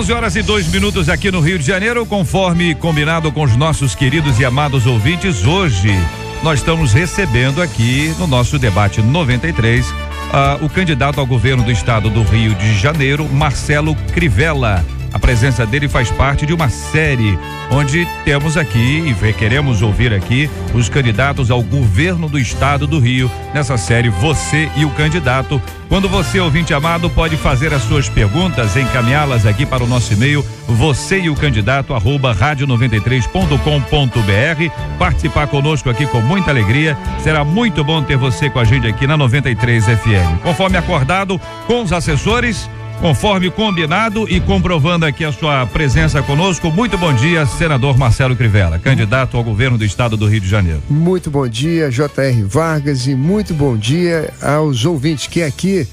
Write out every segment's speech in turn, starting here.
11h02 aqui no Rio de Janeiro, conforme combinado com os nossos queridos e amados ouvintes. Hoje nós estamos recebendo aqui no nosso debate 93 o candidato ao governo do estado do Rio de Janeiro, Marcelo Crivella. A presença dele faz parte de uma série onde temos aqui e queremos ouvir aqui os candidatos ao governo do estado do Rio. Nessa série, você e o candidato. Quando você, ouvinte amado, pode fazer as suas perguntas, encaminhá-las aqui para o nosso e-mail, você e o candidato @radio93.com.br. Participar conosco aqui com muita alegria. Será muito bom ter você com a gente aqui na 93 FM. Conforme acordado com os assessores, conforme combinado e comprovando aqui a sua presença conosco, muito bom dia, senador Marcelo Crivella, candidato ao governo do estado do Rio de Janeiro. Muito bom dia, J.R. Vargas, e muito bom dia aos ouvintes, que aqui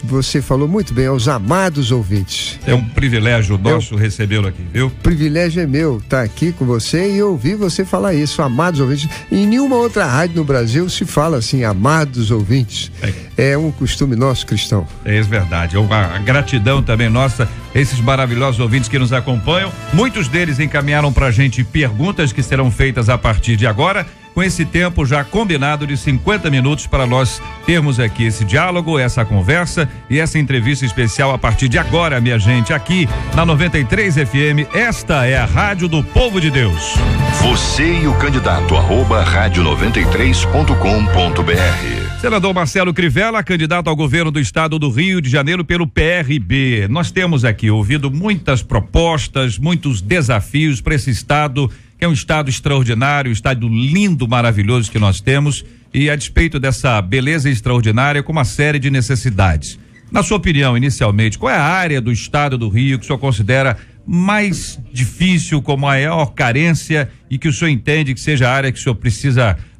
você falou muito bem, aos amados ouvintes. É um privilégio nosso recebê-lo aqui, viu? O privilégio é meu estar aqui com você e ouvir você falar isso, amados ouvintes. Em nenhuma outra rádio no Brasil se fala assim, amados ouvintes. É um costume nosso cristão. É verdade, a gratidão também nossa, esses maravilhosos ouvintes que nos acompanham. Muitos deles encaminharam pra gente perguntas que serão feitas a partir de agora, com esse tempo já combinado de 50 minutos para nós termos aqui esse diálogo, essa conversa e essa entrevista especial a partir de agora, minha gente, aqui na 93 FM. Esta é a Rádio do Povo de Deus. Você e o candidato @radio93.com.br. Senador Marcelo Crivella, candidato ao governo do estado do Rio de Janeiro pelo PRB. Nós temos aqui ouvido muitas propostas, muitos desafios para esse estado, que é um estado extraordinário, um estado lindo, maravilhoso que nós temos, e a despeito dessa beleza extraordinária, com uma série de necessidades. Na sua opinião, inicialmente, qual é a área do estado do Rio que o senhor considera mais difícil, com maior carência, e que o senhor entende que seja a área que o senhor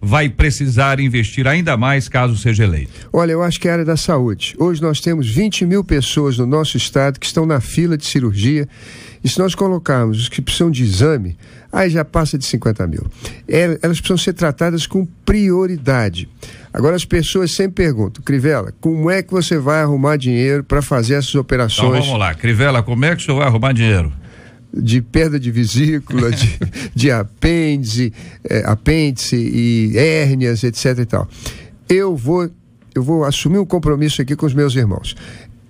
vai precisar investir ainda mais caso seja eleito? Olha, eu acho que é a área da saúde. Hoje nós temos 20 mil pessoas no nosso estado que estão na fila de cirurgia, e se nós colocarmos os que precisam de exame, aí já passa de 50 mil. Elas precisam ser tratadas com prioridade. Agora as pessoas sempre perguntam, Crivella, como é que você vai arrumar dinheiro para fazer essas operações? Então vamos lá, Crivella, como é que o senhor vai arrumar dinheiro? De perda de vesícula, de apêndice e hérnias, etc e tal. Eu vou assumir um compromisso aqui com os meus irmãos.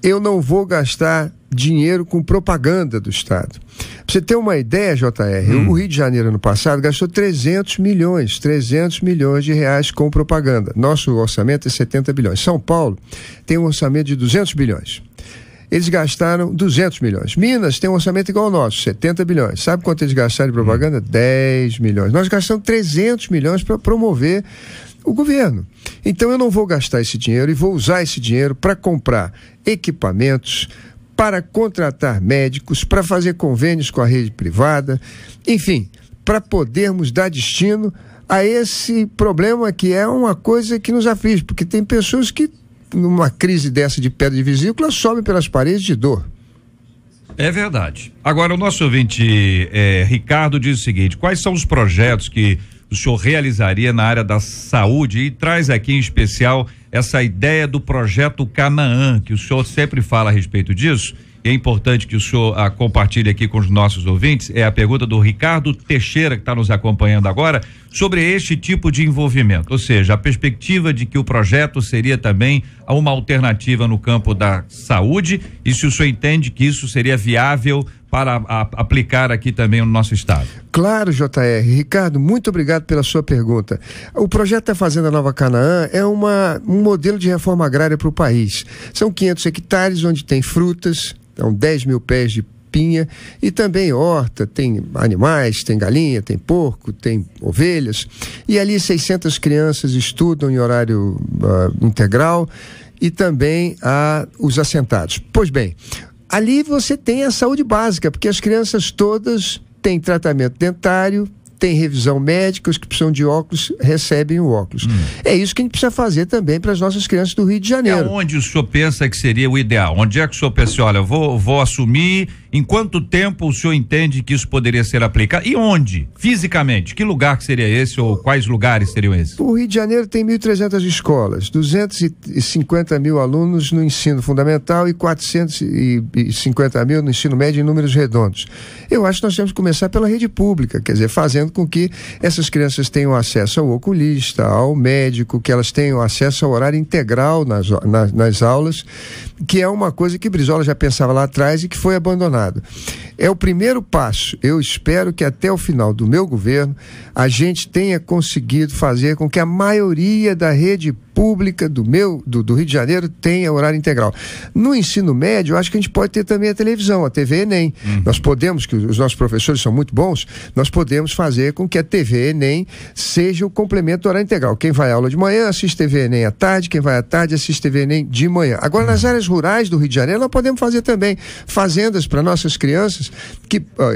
Eu não vou gastar dinheiro com propaganda do estado. Pra você ter uma ideia, JR, o Rio de Janeiro ano passado gastou 300 milhões de reais com propaganda. Nosso orçamento é 70 bilhões. São Paulo tem um orçamento de 200 bilhões. Eles gastaram 200 milhões. Minas tem um orçamento igual ao nosso, 70 bilhões. Sabe quanto eles gastaram de propaganda? 10 milhões. Nós gastamos 300 milhões para promover o governo. Então eu não vou gastar esse dinheiro e vou usar esse dinheiro para comprar equipamentos, para contratar médicos, para fazer convênios com a rede privada, enfim, para podermos dar destino a esse problema que é uma coisa que nos aflige, porque tem pessoas que numa crise dessa de perda de vesícula sobem pelas paredes de dor. É verdade. Agora o nosso ouvinte Ricardo diz o seguinte: quais são os projetos que o senhor realizaria na área da saúde, e traz aqui em especial essa ideia do projeto Canaã, que o senhor sempre fala a respeito disso, e é importante que o senhor compartilhe aqui com os nossos ouvintes. É a pergunta do Ricardo Teixeira, que está nos acompanhando agora, sobre este tipo de envolvimento, ou seja, a perspectiva de que o projeto seria também uma alternativa no campo da saúde, e se o senhor entende que isso seria viável para aplicar aqui também no nosso estado. Claro, JR. Ricardo, muito obrigado pela sua pergunta. O projeto da Fazenda Nova Canaã é um modelo de reforma agrária para o país. São 500 hectares onde tem frutas, são 10 mil pés de pinha e também horta, tem animais, tem galinha, tem porco, tem ovelhas, e ali 600 crianças estudam em horário integral, e também os assentados. Pois bem, ali você tem a saúde básica, porque as crianças todas têm tratamento dentário, tem revisão médica, os que precisam de óculos recebem o óculos. É isso que a gente precisa fazer também para as nossas crianças do Rio de Janeiro. Onde o senhor pensa que seria o ideal? Onde é que o senhor pensa, olha, vou assumir, em quanto tempo o senhor entende que isso poderia ser aplicado? E onde? Fisicamente? Que lugar que seria esse ou quais lugares seriam esses? O Rio de Janeiro tem 1.300 escolas, 250 mil alunos no ensino fundamental e 450 mil no ensino médio em números redondos. Eu acho que nós temos que começar pela rede pública, quer dizer, fazendo com que essas crianças tenham acesso ao oculista, ao médico, que elas tenham acesso ao horário integral nas aulas, que é uma coisa que Brizola já pensava lá atrás e que foi abandonado. É o primeiro passo. Eu espero que até o final do meu governo a gente tenha conseguido fazer com que a maioria da rede pública do Rio de Janeiro tenha horário integral. No ensino médio, eu acho que a gente pode ter também a televisão, a TV Enem. Nós podemos, que os nossos professores são muito bons, nós podemos fazer com que a TV Enem seja o complemento do horário integral. Quem vai à aula de manhã assiste TV Enem à tarde, quem vai à tarde assiste TV Enem de manhã. Agora, nas áreas rurais do Rio de Janeiro, nós podemos fazer também fazendas para nossas crianças,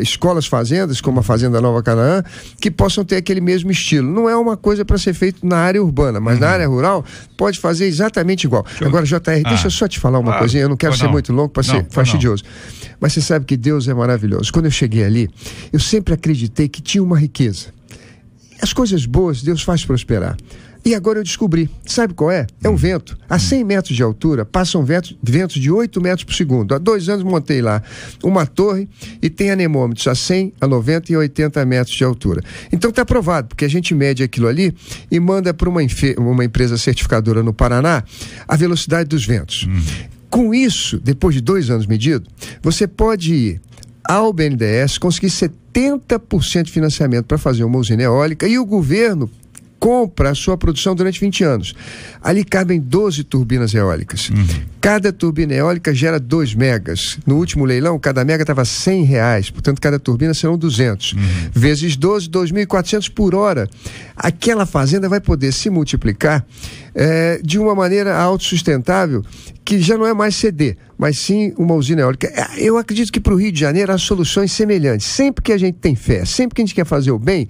escolas fazendas, como a Fazenda Nova Canaã, que possam ter aquele mesmo estilo. Não é uma coisa para ser feito na área urbana, mas na área rural pode fazer exatamente igual. Agora, JR, deixa eu só te falar uma coisinha, eu não quero ser muito longo para ser fastidioso. Mas você sabe que Deus é maravilhoso. Quando eu cheguei ali, eu sempre acreditei que tinha uma riqueza. As coisas boas Deus faz prosperar. E agora eu descobri, sabe qual é? É um vento. A 100 metros de altura passam ventos de 8 metros por segundo. Há 2 anos montei lá uma torre e tem anemômetros a 100, a 90 e 80 metros de altura. Então está provado, porque a gente mede aquilo ali e manda para uma empresa certificadora no Paraná a velocidade dos ventos. Com isso, depois de 2 anos medido, você pode ir ao BNDES, conseguir 70% de financiamento para fazer uma usina eólica e o governo compra a sua produção durante 20 anos. Ali cabem 12 turbinas eólicas. Cada turbina eólica gera 2 megas. No último leilão, cada mega estava R$100, portanto, cada turbina serão 200. Vezes 12, 2.400 por hora. Aquela fazenda vai poder se multiplicar de uma maneira autossustentável, que já não é mais CD, mas sim uma usina eólica. Eu acredito que para o Rio de Janeiro há soluções semelhantes. Sempre que a gente tem fé, sempre que a gente quer fazer o bem,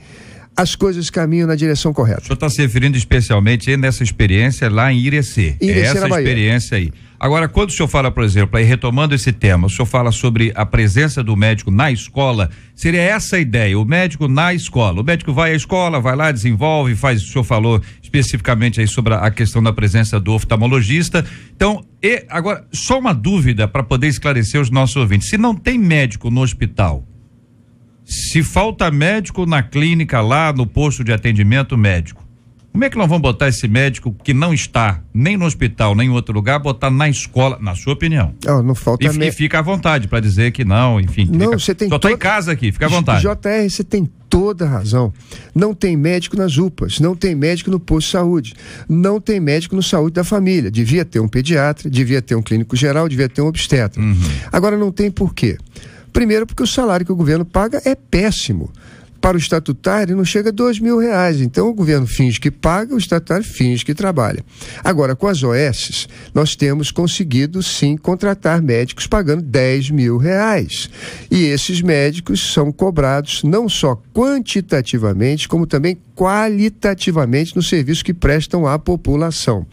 as coisas caminham na direção correta. O senhor está se referindo especialmente nessa experiência lá em Irecê. Essa experiência aí. Agora, quando o senhor fala, por exemplo, aí retomando esse tema, o senhor fala sobre a presença do médico na escola, seria essa a ideia, o médico na escola. O médico vai à escola, vai lá, desenvolve, faz, o senhor falou especificamente aí sobre a questão da presença do oftalmologista. Então, agora, só uma dúvida para poder esclarecer os nossos ouvintes. Se não tem médico no hospital, se falta médico na clínica lá no posto de atendimento médico, como é que nós vamos botar esse médico que não está nem no hospital, nem em outro lugar, botar na escola, na sua opinião? Não falta e fica à vontade para dizer que não, enfim. Não, você tem só tô em casa aqui, fica à vontade. JR, você tem toda a razão. Não tem médico nas UPAs, não tem médico no posto de saúde, não tem médico no saúde da família. Devia ter um pediatra, devia ter um clínico geral, devia ter um obstetra. Agora não tem por quê? Primeiro, porque o salário que o governo paga é péssimo. Para o estatutário não chega a R$2.000. Então o governo finge que paga, o estatutário finge que trabalha. Agora, com as OS, nós temos conseguido sim contratar médicos pagando R$10.000. E esses médicos são cobrados não só quantitativamente, como também qualitativamente no serviço que prestam à população.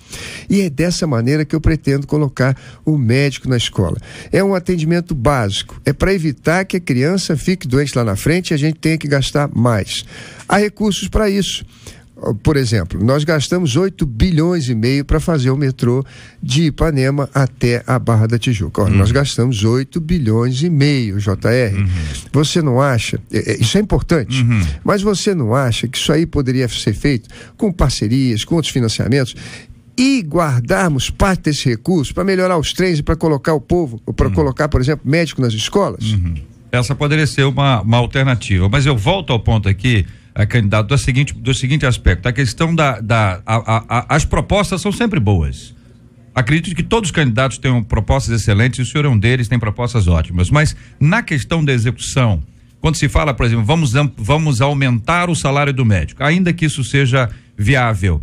E é dessa maneira que eu pretendo colocar o médico na escola. É um atendimento básico, é para evitar que a criança fique doente lá na frente e a gente tenha que gastar mais. Há recursos para isso. Por exemplo, nós gastamos 8 bilhões e meio para fazer o metrô de Ipanema até a Barra da Tijuca. Nós gastamos 8 bilhões e meio, JR. Você não acha, isso é importante, mas você não acha que isso aí poderia ser feito com parcerias, com outros financiamentos e guardarmos parte desse recurso para melhorar os trens e para colocar o povo, para colocar, por exemplo, médico nas escolas? Essa poderia ser uma alternativa, mas eu volto ao ponto aqui, candidato, do seguinte aspecto, a questão as propostas são sempre boas. Acredito que todos os candidatos tenham propostas excelentes, e o senhor é um deles, tem propostas ótimas, mas na questão da execução, quando se fala, por exemplo, vamos aumentar o salário do médico, ainda que isso seja viável,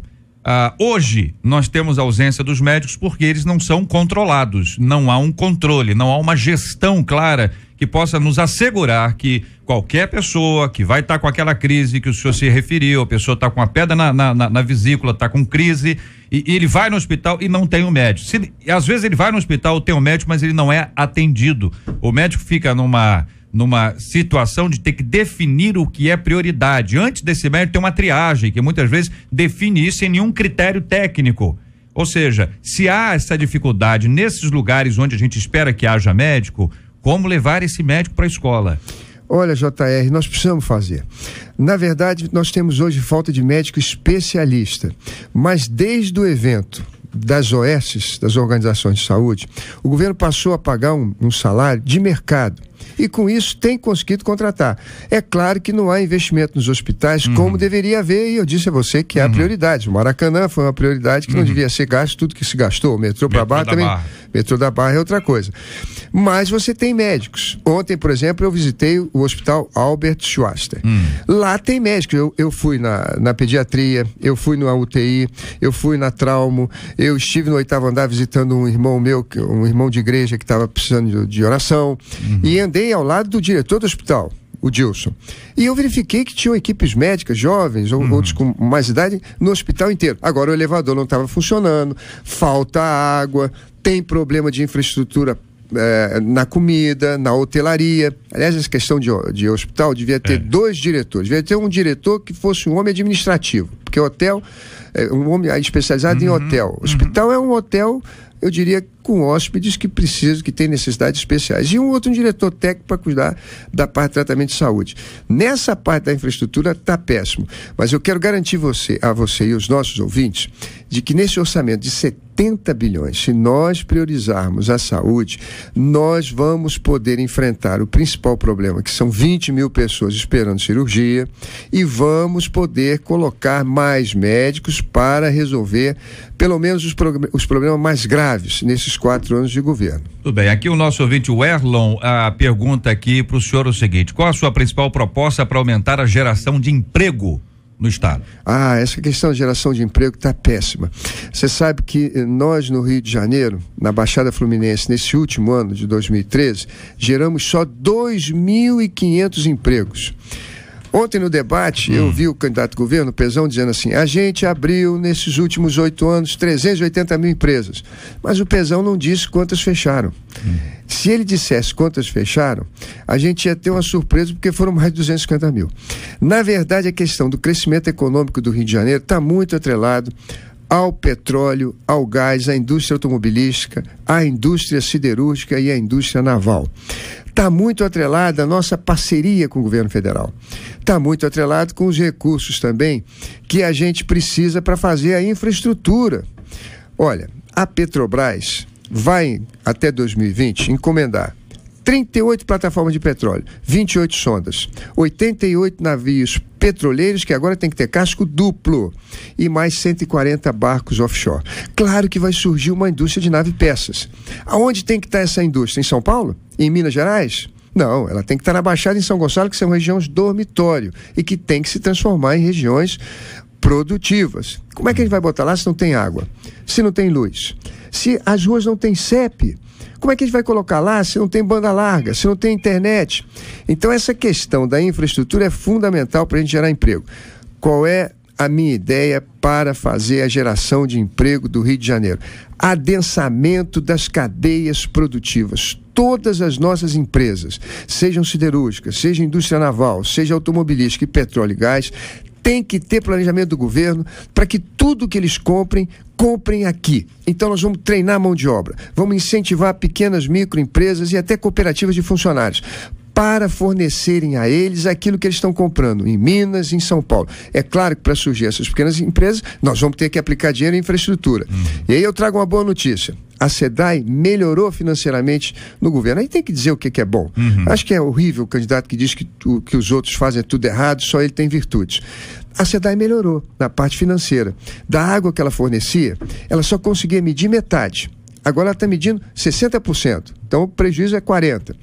Hoje nós temos a ausência dos médicos porque eles não são controlados, não há um controle, não há uma gestão clara que possa nos assegurar que qualquer pessoa que vai estar com aquela crise que o senhor se referiu, a pessoa está com a pedra na vesícula, está com crise e ele vai no hospital e não tem um médico. Às vezes ele vai no hospital, tem um médico, mas ele não é atendido. O médico fica numa situação de ter que definir o que é prioridade. Antes desse médico tem uma triagem, que muitas vezes define isso sem nenhum critério técnico. Ou seja, se há essa dificuldade nesses lugares onde a gente espera que haja médico, como levar esse médico para a escola? Olha, JR, nós precisamos fazer. Na verdade, nós temos hoje falta de médico especialista, mas desde o evento das OS, das organizações de saúde, o governo passou a pagar um salário de mercado. E com isso tem conseguido contratar. É claro que não há investimento nos hospitais como deveria haver, e eu disse a você que é a prioridade. O Maracanã foi uma prioridade que não devia ser gasto tudo que se gastou. O metrô para Barra também. Metrô da Barra é outra coisa. Mas você tem médicos. Ontem, por exemplo, eu visitei o Hospital Albert Schweitzer. Lá tem médicos. Eu fui na pediatria, eu fui na UTI, eu fui na traumo, eu estive no 8º andar visitando um irmão meu, um irmão de igreja que estava precisando de oração, e andei ao lado do diretor do hospital, o Dilson. E eu verifiquei que tinham equipes médicas, jovens, ou outros com mais idade, no hospital inteiro. Agora o elevador não estava funcionando, falta água, tem problema de infraestrutura na comida, na hotelaria. Aliás, essa questão de hospital devia ter 2 diretores. Devia ter um diretor que fosse um homem administrativo, porque hotel, um homem especializado em hotel. Hospital é um hotel, eu diria, com hóspedes que precisam, que têm necessidades especiais. E um diretor técnico para cuidar da parte de tratamento de saúde. Nessa parte da infraestrutura está péssimo. Mas eu quero garantir a você e os nossos ouvintes de que nesse orçamento de 70 bilhões, se nós priorizarmos a saúde, nós vamos poder enfrentar o principal problema, que são 20 mil pessoas esperando cirurgia, e vamos poder colocar mais médicos para resolver pelo menos os problemas mais graves nesses 4 anos de governo. Tudo bem, aqui o nosso ouvinte, o Erlon, pergunta aqui para o senhor o seguinte: qual a sua principal proposta para aumentar a geração de emprego no estado? Essa questão de geração de emprego está péssima. Você sabe que nós no Rio de Janeiro, na Baixada Fluminense, nesse último ano de 2013, geramos só 2.500 empregos. Ontem no debate, eu vi o candidato do governo, Pezão, dizendo assim: a gente abriu nesses últimos 8 anos 380 mil empresas. Mas o Pezão não disse quantas fecharam. Se ele dissesse quantas fecharam, a gente ia ter uma surpresa, porque foram mais de 250 mil. Na verdade, a questão do crescimento econômico do Rio de Janeiro está muito atrelado ao petróleo, ao gás, à indústria automobilística, à indústria siderúrgica e à indústria naval. Está muito atrelada a nossa parceria com o governo federal. Está muito atrelado com os recursos também que a gente precisa para fazer a infraestrutura. Olha, a Petrobras vai, até 2020, encomendar 38 plataformas de petróleo, 28 sondas, 88 navios petroleiros que agora tem que ter casco duplo e mais 140 barcos offshore. Claro que vai surgir uma indústria de nave-peças. Aonde tem que estar essa indústria? Em São Paulo? Em Minas Gerais? Não, ela tem que estar na Baixada, em São Gonçalo, que são regiões dormitório e que tem que se transformar em regiões produtivas. Como é que a gente vai botar lá se não tem água? Se não tem luz? Se as ruas não têm CEP? Como é que a gente vai colocar lá se não tem banda larga, se não tem internet? Então essa questão da infraestrutura é fundamental para a gente gerar emprego. Qual é a minha ideia para fazer a geração de emprego do Rio de Janeiro? Adensamento das cadeias produtivas. Todas as nossas empresas, sejam siderúrgicas, seja indústria naval, seja automobilística e petróleo e gás, tem que ter planejamento do governo para que tudo que eles comprem aqui. Então nós vamos treinar a mão de obra, vamos incentivar pequenas microempresas e até cooperativas de funcionários para fornecerem a eles aquilo que eles estão comprando em Minas e em São Paulo. É claro que para surgir essas pequenas empresas, nós vamos ter que aplicar dinheiro em infraestrutura. E aí eu trago uma boa notícia. A SEDAI melhorou financeiramente no governo. Aí tem que dizer o que é bom. Acho que é horrível o candidato que diz que os outros fazem tudo errado, só ele tem virtudes. A SEDAI melhorou na parte financeira. Da água que ela fornecia, ela só conseguia medir metade. Agora ela está medindo 60%. Então o prejuízo é 40%.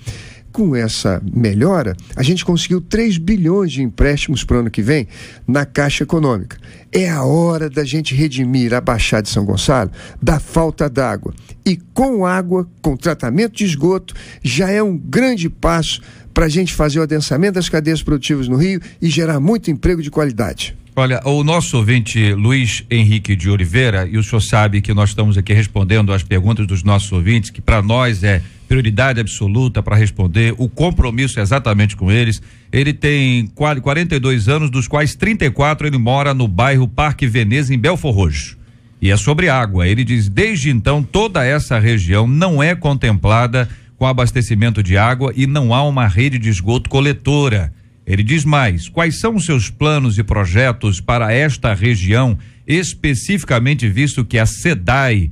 com essa melhora, a gente conseguiu 3 bilhões de empréstimos para o ano que vem na Caixa Econômica. É a hora da gente redimir a Baixada de São Gonçalo da falta d'água. E com água, com tratamento de esgoto, já é um grande passo para a gente fazer o adensamento das cadeias produtivas no Rio e gerar muito emprego de qualidade. Olha, o nosso ouvinte Luiz Henrique de Oliveira, e o senhor sabe que nós estamos aqui respondendo às perguntas dos nossos ouvintes, que para nós é prioridade absoluta para responder, o compromisso é exatamente com eles. Ele tem 42 anos, dos quais 34 ele mora no bairro Parque Veneza, em Belfor Roxo. E é sobre água. Ele diz: desde então toda essa região não é contemplada com abastecimento de água e não há uma rede de esgoto coletora. Ele diz mais: quais são os seus planos e projetos para esta região, especificamente visto que a SEDAI,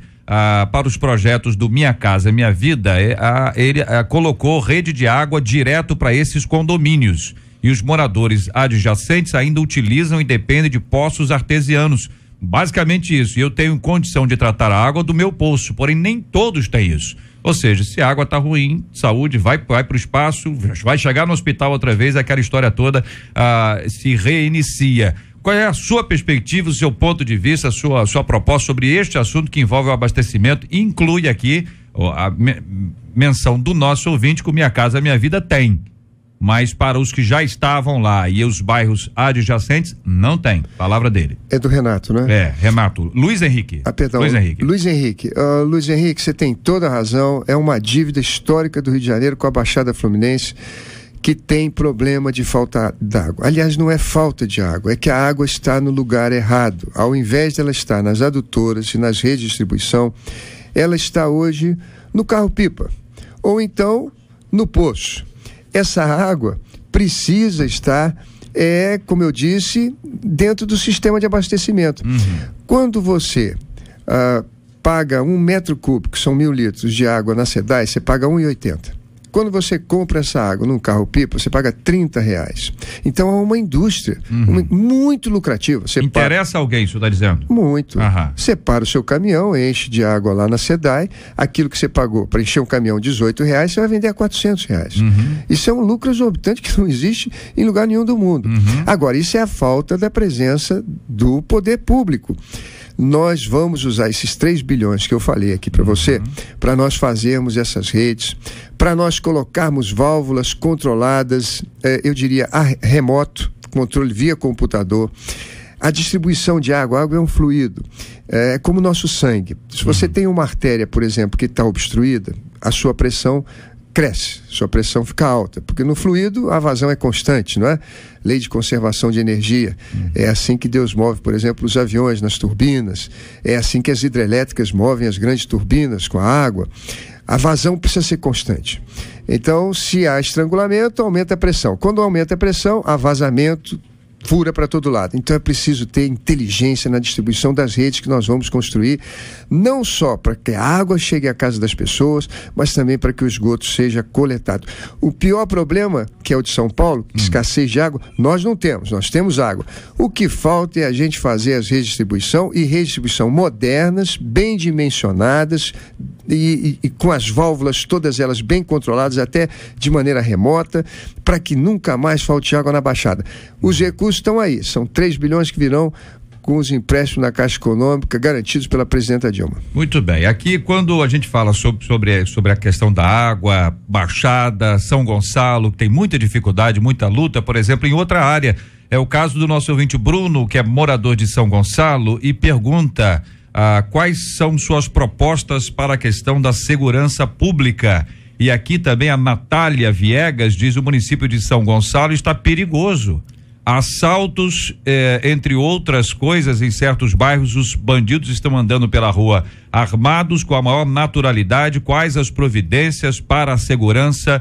para os projetos do Minha Casa Minha Vida, ele colocou rede de água direto para esses condomínios, e os moradores adjacentes ainda utilizam e dependem de poços artesianos. Basicamente isso. E eu tenho condição de tratar a água do meu poço, porém nem todos têm isso. Ou seja, se a água está ruim, saúde vai para o espaço, vai chegar no hospital outra vez, aquela história toda se reinicia. Qual é a sua perspectiva, o seu ponto de vista, a sua proposta sobre este assunto que envolve o abastecimento? Inclui aqui a menção do nosso ouvinte que o Minha Casa Minha Vida tem, mas para os que já estavam lá e os bairros adjacentes, não tem. Palavra dele. É do Renato, né? É, Renato. Luiz Henrique. Perdão. Luiz Henrique, você tem toda a razão. É uma dívida histórica do Rio de Janeiro com a Baixada Fluminense, que tem problema de falta d'água. Aliás, não é falta de água, é que a água está no lugar errado. Ao invés de ela estar nas adutoras e nas redes de distribuição, ela está hoje no carro-pipa, ou então no poço. Essa água precisa estar, como eu disse, dentro do sistema de abastecimento. Quando você paga 1 metro cúbico, que são 1.000 litros de água na SEDAI, você paga R$1,80. Quando você compra essa água num carro-pipa, você paga R$30. Então é uma indústria muito lucrativa. Interessa alguém, isso está dizendo? Muito. Você para o seu caminhão, enche de água lá na SEDAI, aquilo que você pagou para encher um caminhão R$18, você vai vender a R$400. Isso é um lucro exorbitante que não existe em lugar nenhum do mundo. Agora, isso é a falta da presença do poder público. Nós vamos usar esses 3 bilhões que eu falei aqui para você, para nós fazermos essas redes, para nós colocarmos válvulas controladas, eu diria remoto, controle via computador. A distribuição de água, a água é um fluido, é como o nosso sangue. Se você tem uma artéria, por exemplo, que está obstruída, a sua pressão cresce, sua pressão fica alta, porque no fluido a vazão é constante, não é? Lei de conservação de energia. É assim que Deus move, por exemplo, os aviões nas turbinas, é assim que as hidrelétricas movem as grandes turbinas com a água. A vazão precisa ser constante. Então, se há estrangulamento, aumenta a pressão. Quando aumenta a pressão, há vazamento, fura para todo lado. Então é preciso ter inteligência na distribuição das redes que nós vamos construir, não só para que a água chegue à casa das pessoas, mas também para que o esgoto seja coletado. O pior problema, que é o de São Paulo, escassez de água, nós não temos, nós temos água. O que falta é a gente fazer as redes de distribuição e redistribuição modernas, bem dimensionadas e com as válvulas todas elas bem controladas, até de maneira remota, para que nunca mais falte água na Baixada. Os recursos estão aí, são 3 bilhões que virão com os empréstimos na Caixa Econômica garantidos pela presidenta Dilma. Muito bem, aqui quando a gente fala sobre a questão da água, Baixada, São Gonçalo, que tem muita dificuldade, muita luta, por exemplo, em outra área, é o caso do nosso ouvinte Bruno, que é morador de São Gonçalo e pergunta quais são suas propostas para a questão da segurança pública. E aqui também a Natália Viegas diz: o município de São Gonçalo está perigoso. Assaltos, entre outras coisas, em certos bairros, os bandidos estão andando pela rua armados com a maior naturalidade. Quais as providências para a segurança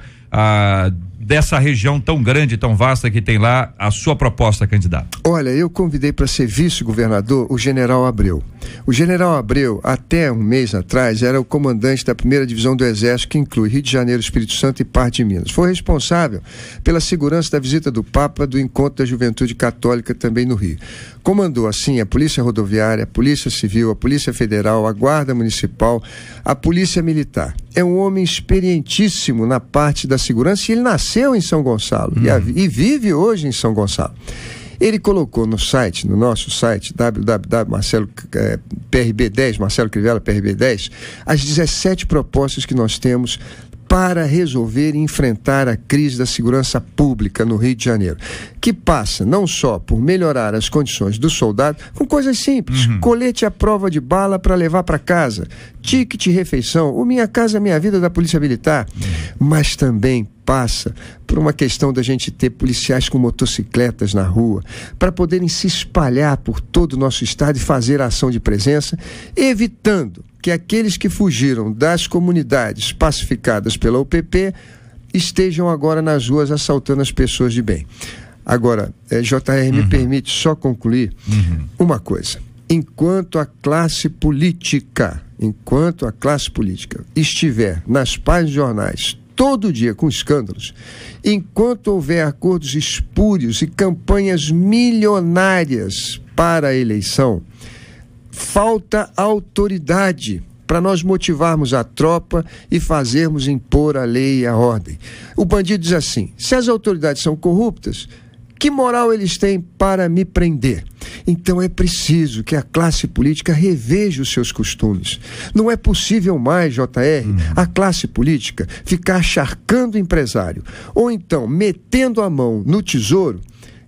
dessa região tão grande, tão vasta que tem lá, a sua proposta, candidato? Olha, eu convidei para ser vice-governador o general Abreu. O general Abreu, até um mês atrás, era o comandante da 1ª Divisão do Exército, que inclui Rio de Janeiro, Espírito Santo e parte de Minas. Foi responsável pela segurança da visita do Papa do Encontro da Juventude Católica também no Rio. Comandou, assim, a Polícia Rodoviária, a Polícia Civil, a Polícia Federal, a Guarda Municipal, a Polícia Militar. É um homem experientíssimo na parte da segurança e ele nasceu em São Gonçalo e vive hoje em São Gonçalo. Ele colocou no site, no nosso site, PRB10, Marcelo Crivella, PRB10, as 17 propostas que nós temos para resolver e enfrentar a crise da segurança pública no Rio de Janeiro, que passa não só por melhorar as condições do soldado, com coisas simples, colete à prova de bala para levar para casa, ticket refeição, o Minha Casa Minha Vida da Polícia Militar, mas também passa por uma questão da gente ter policiais com motocicletas na rua, para poderem se espalhar por todo o nosso estado e fazer a ação de presença, evitando que aqueles que fugiram das comunidades pacificadas pela UPP estejam agora nas ruas assaltando as pessoas de bem. Agora, JR, me permite só concluir uma coisa. Enquanto a classe política estiver nas páginas de jornais todo dia com escândalos, enquanto houver acordos espúrios e campanhas milionárias para a eleição, falta autoridade para nós motivarmos a tropa e fazermos impor a lei e a ordem. O bandido diz assim: se as autoridades são corruptas, que moral eles têm para me prender? Então é preciso que a classe política reveja os seus costumes. Não é possível mais, JR, a classe política ficar charcando o empresário ou então metendo a mão no tesouro,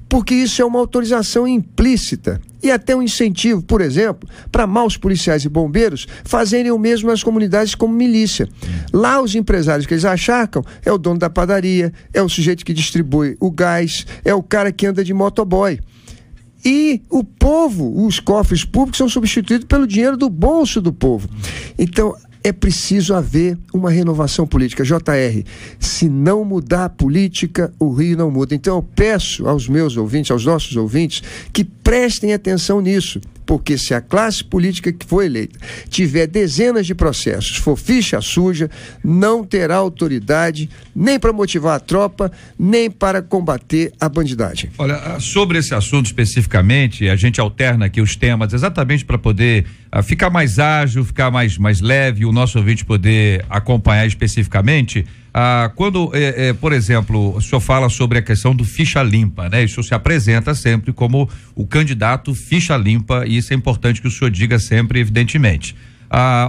porque isso é uma autorização implícita e até um incentivo, por exemplo, para maus policiais e bombeiros fazerem o mesmo nas comunidades como milícia. Lá os empresários que eles acharcam é o dono da padaria, é o sujeito que distribui o gás, é o cara que anda de motoboy. E o povo, os cofres públicos são substituídos pelo dinheiro do bolso do povo. Então, é preciso haver uma renovação política. JR, se não mudar a política, o Rio não muda. Então eu peço aos meus ouvintes, aos nossos ouvintes, que prestem atenção nisso, porque se a classe política que foi eleita tiver dezenas de processos, for ficha suja, não terá autoridade nem para motivar a tropa, nem para combater a bandidagem. Olha, sobre esse assunto especificamente, a gente alterna aqui os temas exatamente para poder ficar mais ágil, ficar mais leve, o nosso ouvinte poder acompanhar especificamente. Quando, por exemplo, o senhor fala sobre a questão do ficha limpa, né? Isso se apresenta sempre como o candidato ficha limpa, e isso é importante que o senhor diga sempre, evidentemente.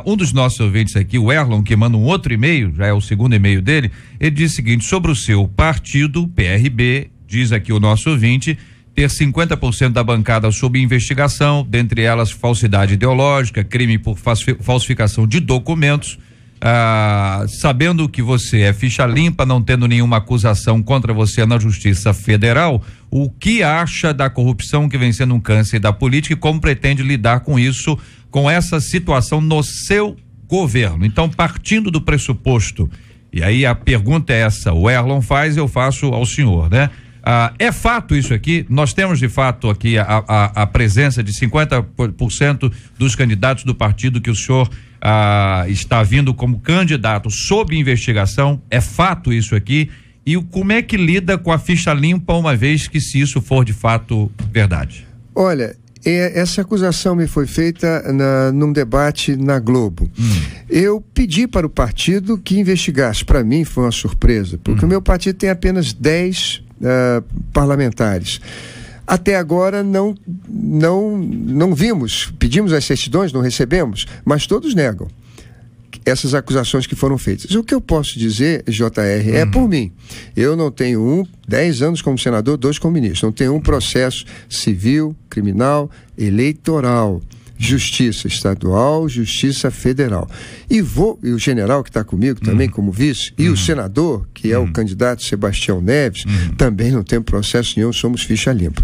Um dos nossos ouvintes aqui, o Erlon, que manda um outro e-mail, já é o segundo e-mail dele, ele diz o seguinte: sobre o seu partido, PRB, diz aqui o nosso ouvinte, ter 50% da bancada sob investigação, dentre elas falsidade ideológica, crime por falsificação de documentos. Sabendo que você é ficha limpa, não tendo nenhuma acusação contra você na Justiça Federal, o que acha da corrupção que vem sendo um câncer da política e como pretende lidar com isso, com essa situação no seu governo? Então, partindo do pressuposto, e aí a pergunta é essa, o Erlon faz, eu faço ao senhor, né? É fato isso aqui? Nós temos de fato aqui a presença de 50% dos candidatos do partido que o senhor está vindo como candidato sob investigação. É fato isso aqui? E como é que lida com a ficha limpa, uma vez que, se isso for de fato verdade? Olha, essa acusação me foi feita num debate na Globo. Eu pedi para o partido que investigasse. Para mim foi uma surpresa, porque o meu partido tem apenas 10 parlamentares. Até agora não vimos, pedimos as certidões, não recebemos, mas todos negam essas acusações que foram feitas. O que eu posso dizer, JR, é por mim. Eu não tenho 10 anos como senador, 2 como ministro. Não tenho um processo civil, criminal, eleitoral. Justiça estadual, Justiça Federal. E o general que está comigo também como vice, e o senador, que é o candidato Sebastião Neves, também não tem processo nenhum, somos ficha limpa.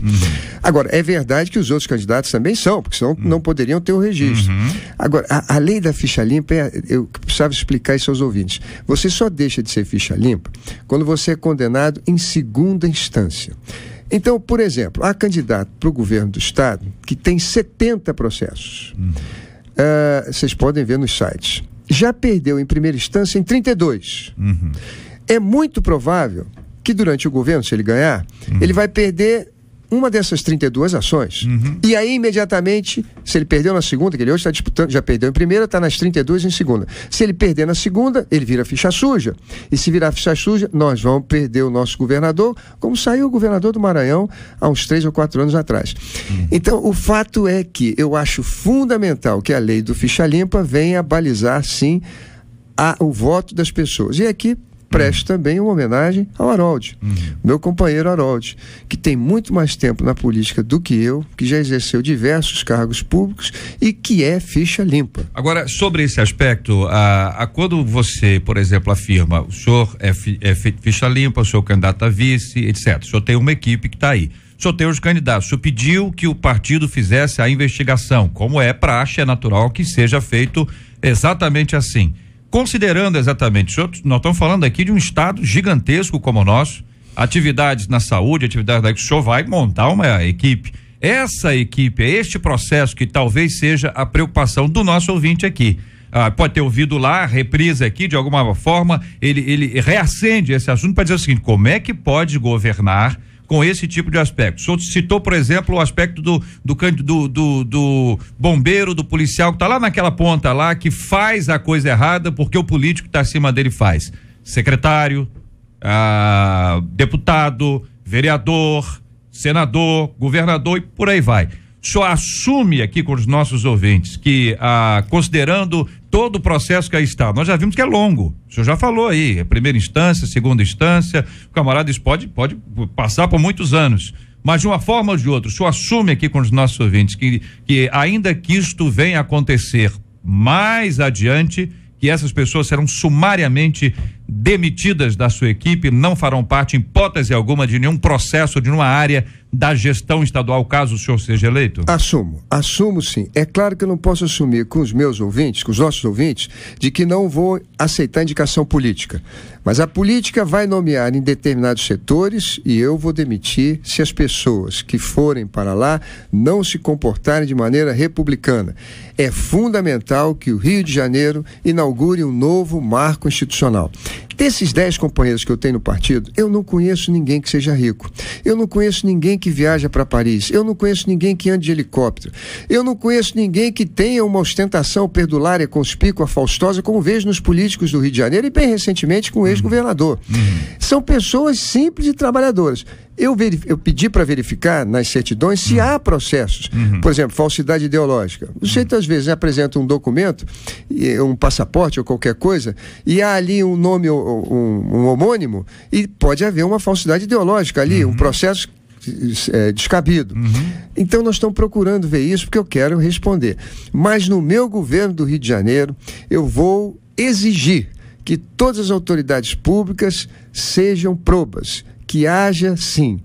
Agora, é verdade que os outros candidatos também são, porque senão não poderiam ter o registro. Agora, a lei da ficha limpa, precisava explicar isso aos ouvintes. Você só deixa de ser ficha limpa quando você é condenado em segunda instância. Então, por exemplo, há candidato para o governo do estado que tem 70 processos. Vocês podem ver nos sites. Já perdeu em primeira instância em 32. É muito provável que durante o governo, se ele ganhar, ele vai perder uma dessas 32 ações. E aí, imediatamente, se ele perdeu na segunda, que ele hoje está disputando, já perdeu em primeira, está nas 32 em segunda. Se ele perder na segunda, ele vira ficha suja. E se virar ficha suja, nós vamos perder o nosso governador, como saiu o governador do Maranhão há uns 3 ou 4 anos atrás. Então, o fato é que eu acho fundamental que a lei do ficha limpa venha balizar, sim, o voto das pessoas. E aqui presto também uma homenagem ao Harold, meu companheiro Harold, que tem muito mais tempo na política do que eu, que já exerceu diversos cargos públicos e que é ficha limpa. Agora, sobre esse aspecto, quando você, por exemplo, afirma, o senhor é ficha limpa, o senhor é candidato a vice, etc. O senhor tem uma equipe que está aí. O senhor tem os candidatos. O senhor pediu que o partido fizesse a investigação, como é praxe, é natural que seja feito exatamente assim. Considerando exatamente, nós estamos falando aqui de um estado gigantesco como o nosso, atividades na saúde, atividades da que o senhor vai montar uma equipe. Essa equipe, este processo que talvez seja a preocupação do nosso ouvinte aqui. Pode ter ouvido lá, a reprise aqui, de alguma forma, ele reacende esse assunto para dizer o seguinte: como é que pode governar com esse tipo de aspecto? O senhor citou, por exemplo, o aspecto do bombeiro, do policial que está lá naquela ponta lá, que faz a coisa errada porque o político que está acima dele faz. Secretário, deputado, vereador, senador, governador e por aí vai. O senhor assume aqui com os nossos ouvintes que, considerando todo o processo que aí está, nós já vimos que é longo, o senhor já falou aí, é primeira instância, segunda instância, o camarada isso pode passar por muitos anos, mas de uma forma ou de outra, o senhor assume aqui com os nossos ouvintes que ainda que isto venha a acontecer mais adiante, que essas pessoas serão sumariamente demitidas da sua equipe, não farão parte, em hipótese alguma, de nenhum processo, de nenhuma área da gestão estadual, caso o senhor seja eleito? Assumo sim. É claro que eu não posso assumir com os meus ouvintes, com os nossos ouvintes, de que não vou aceitar indicação política. Mas a política vai nomear em determinados setores e eu vou demitir se as pessoas que forem para lá não se comportarem de maneira republicana. É fundamental que o Rio de Janeiro inaugure um novo marco institucional. Desses 10 companheiros que eu tenho no partido, eu não conheço ninguém que seja rico. Eu não conheço ninguém que viaja para Paris. Eu não conheço ninguém que ande de helicóptero. Eu não conheço ninguém que tenha uma ostentação perdulária, conspícua, faustosa, como vejo nos políticos do Rio de Janeiro e bem recentemente com o ex-governador. São pessoas simples e trabalhadoras. Eu pedi para verificar nas certidões se há processos. Por exemplo, falsidade ideológica. O sujeito às vezes apresenta um documento, um passaporte ou qualquer coisa, e há ali um nome, um homônimo, e pode haver uma falsidade ideológica ali, um processo descabido. Então nós estamos procurando ver isso porque eu quero responder. Mas no meu governo do Rio de Janeiro, eu vou exigir que todas as autoridades públicas sejam probas, que haja, sim,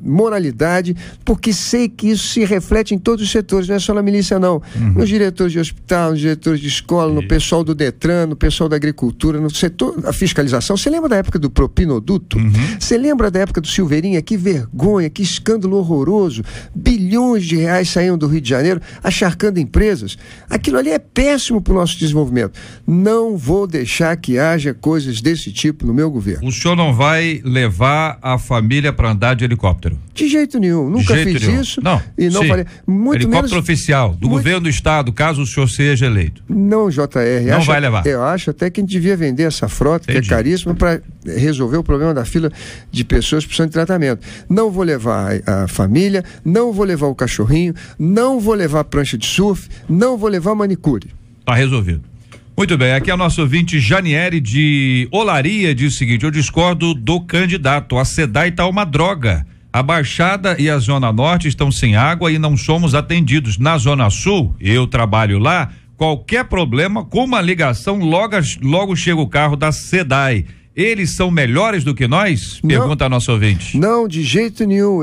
moralidade, porque sei que isso se reflete em todos os setores, não é só na milícia não, nos diretores de hospital, nos diretores de escola, no pessoal do Detran, no pessoal da agricultura, no setor da fiscalização. Você lembra da época do propinoduto? Você lembra da época do Silveirinha? Que vergonha, que escândalo horroroso, bilhões de reais saíram do Rio de Janeiro acharcando empresas. Aquilo ali é péssimo para o nosso desenvolvimento. Não vou deixar que haja coisas desse tipo no meu governo. O senhor não vai levar a família para andar de helicóptero? De jeito nenhum, nunca fiz isso. Não, e não farei. Muito helicóptero menos, oficial do governo do estado, caso o senhor seja eleito. Não, JR. Não vai levar. Eu acho até que a gente devia vender essa frota, que é caríssima, para resolver o problema da fila de pessoas precisando de tratamento. Não vou levar a família, não vou levar o cachorrinho, não vou levar prancha de surf, não vou levar manicure. Tá resolvido. Muito bem, aqui é o nosso ouvinte Janieri de Olaria, diz o seguinte: eu discordo do candidato, a SEDAI tá uma droga, a Baixada e a Zona Norte estão sem água e não somos atendidos. Na Zona Sul, eu trabalho lá, qualquer problema com uma ligação, logo chega o carro da SEDAI. eles são melhores do que nós? Pergunta a nossa ouvinte. Não, de jeito nenhum.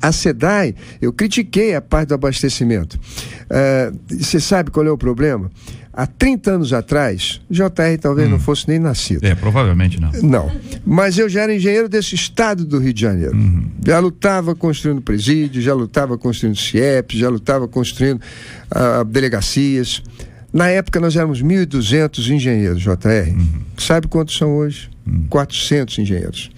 A SEDAI, eu critiquei a parte do abastecimento. Você sabe qual é o problema? Há 30 anos atrás, o JR talvez não fosse nem nascido. Provavelmente não. Não, mas eu já era engenheiro desse estado do Rio de Janeiro. Já lutava construindo presídio, já lutava construindo CIEP, já lutava construindo delegacias. Na época nós éramos 1.200 engenheiros, JR. Sabe quantos são hoje? 400 engenheiros.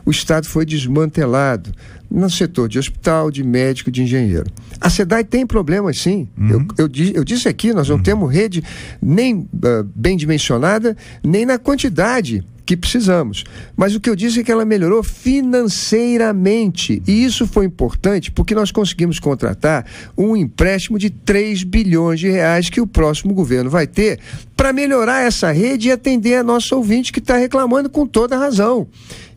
O estado foi desmantelado no setor de hospital, de médico, de engenheiro. A SEDAI tem problemas, sim. Eu disse aqui, nós não temos rede nem bem dimensionada, nem na quantidade que precisamos. Mas o que eu disse é que ela melhorou financeiramente. E isso foi importante porque nós conseguimos contratar um empréstimo de 3 bilhões de reais que o próximo governo vai ter para melhorar essa rede e atender a nosso ouvinte que está reclamando com toda razão.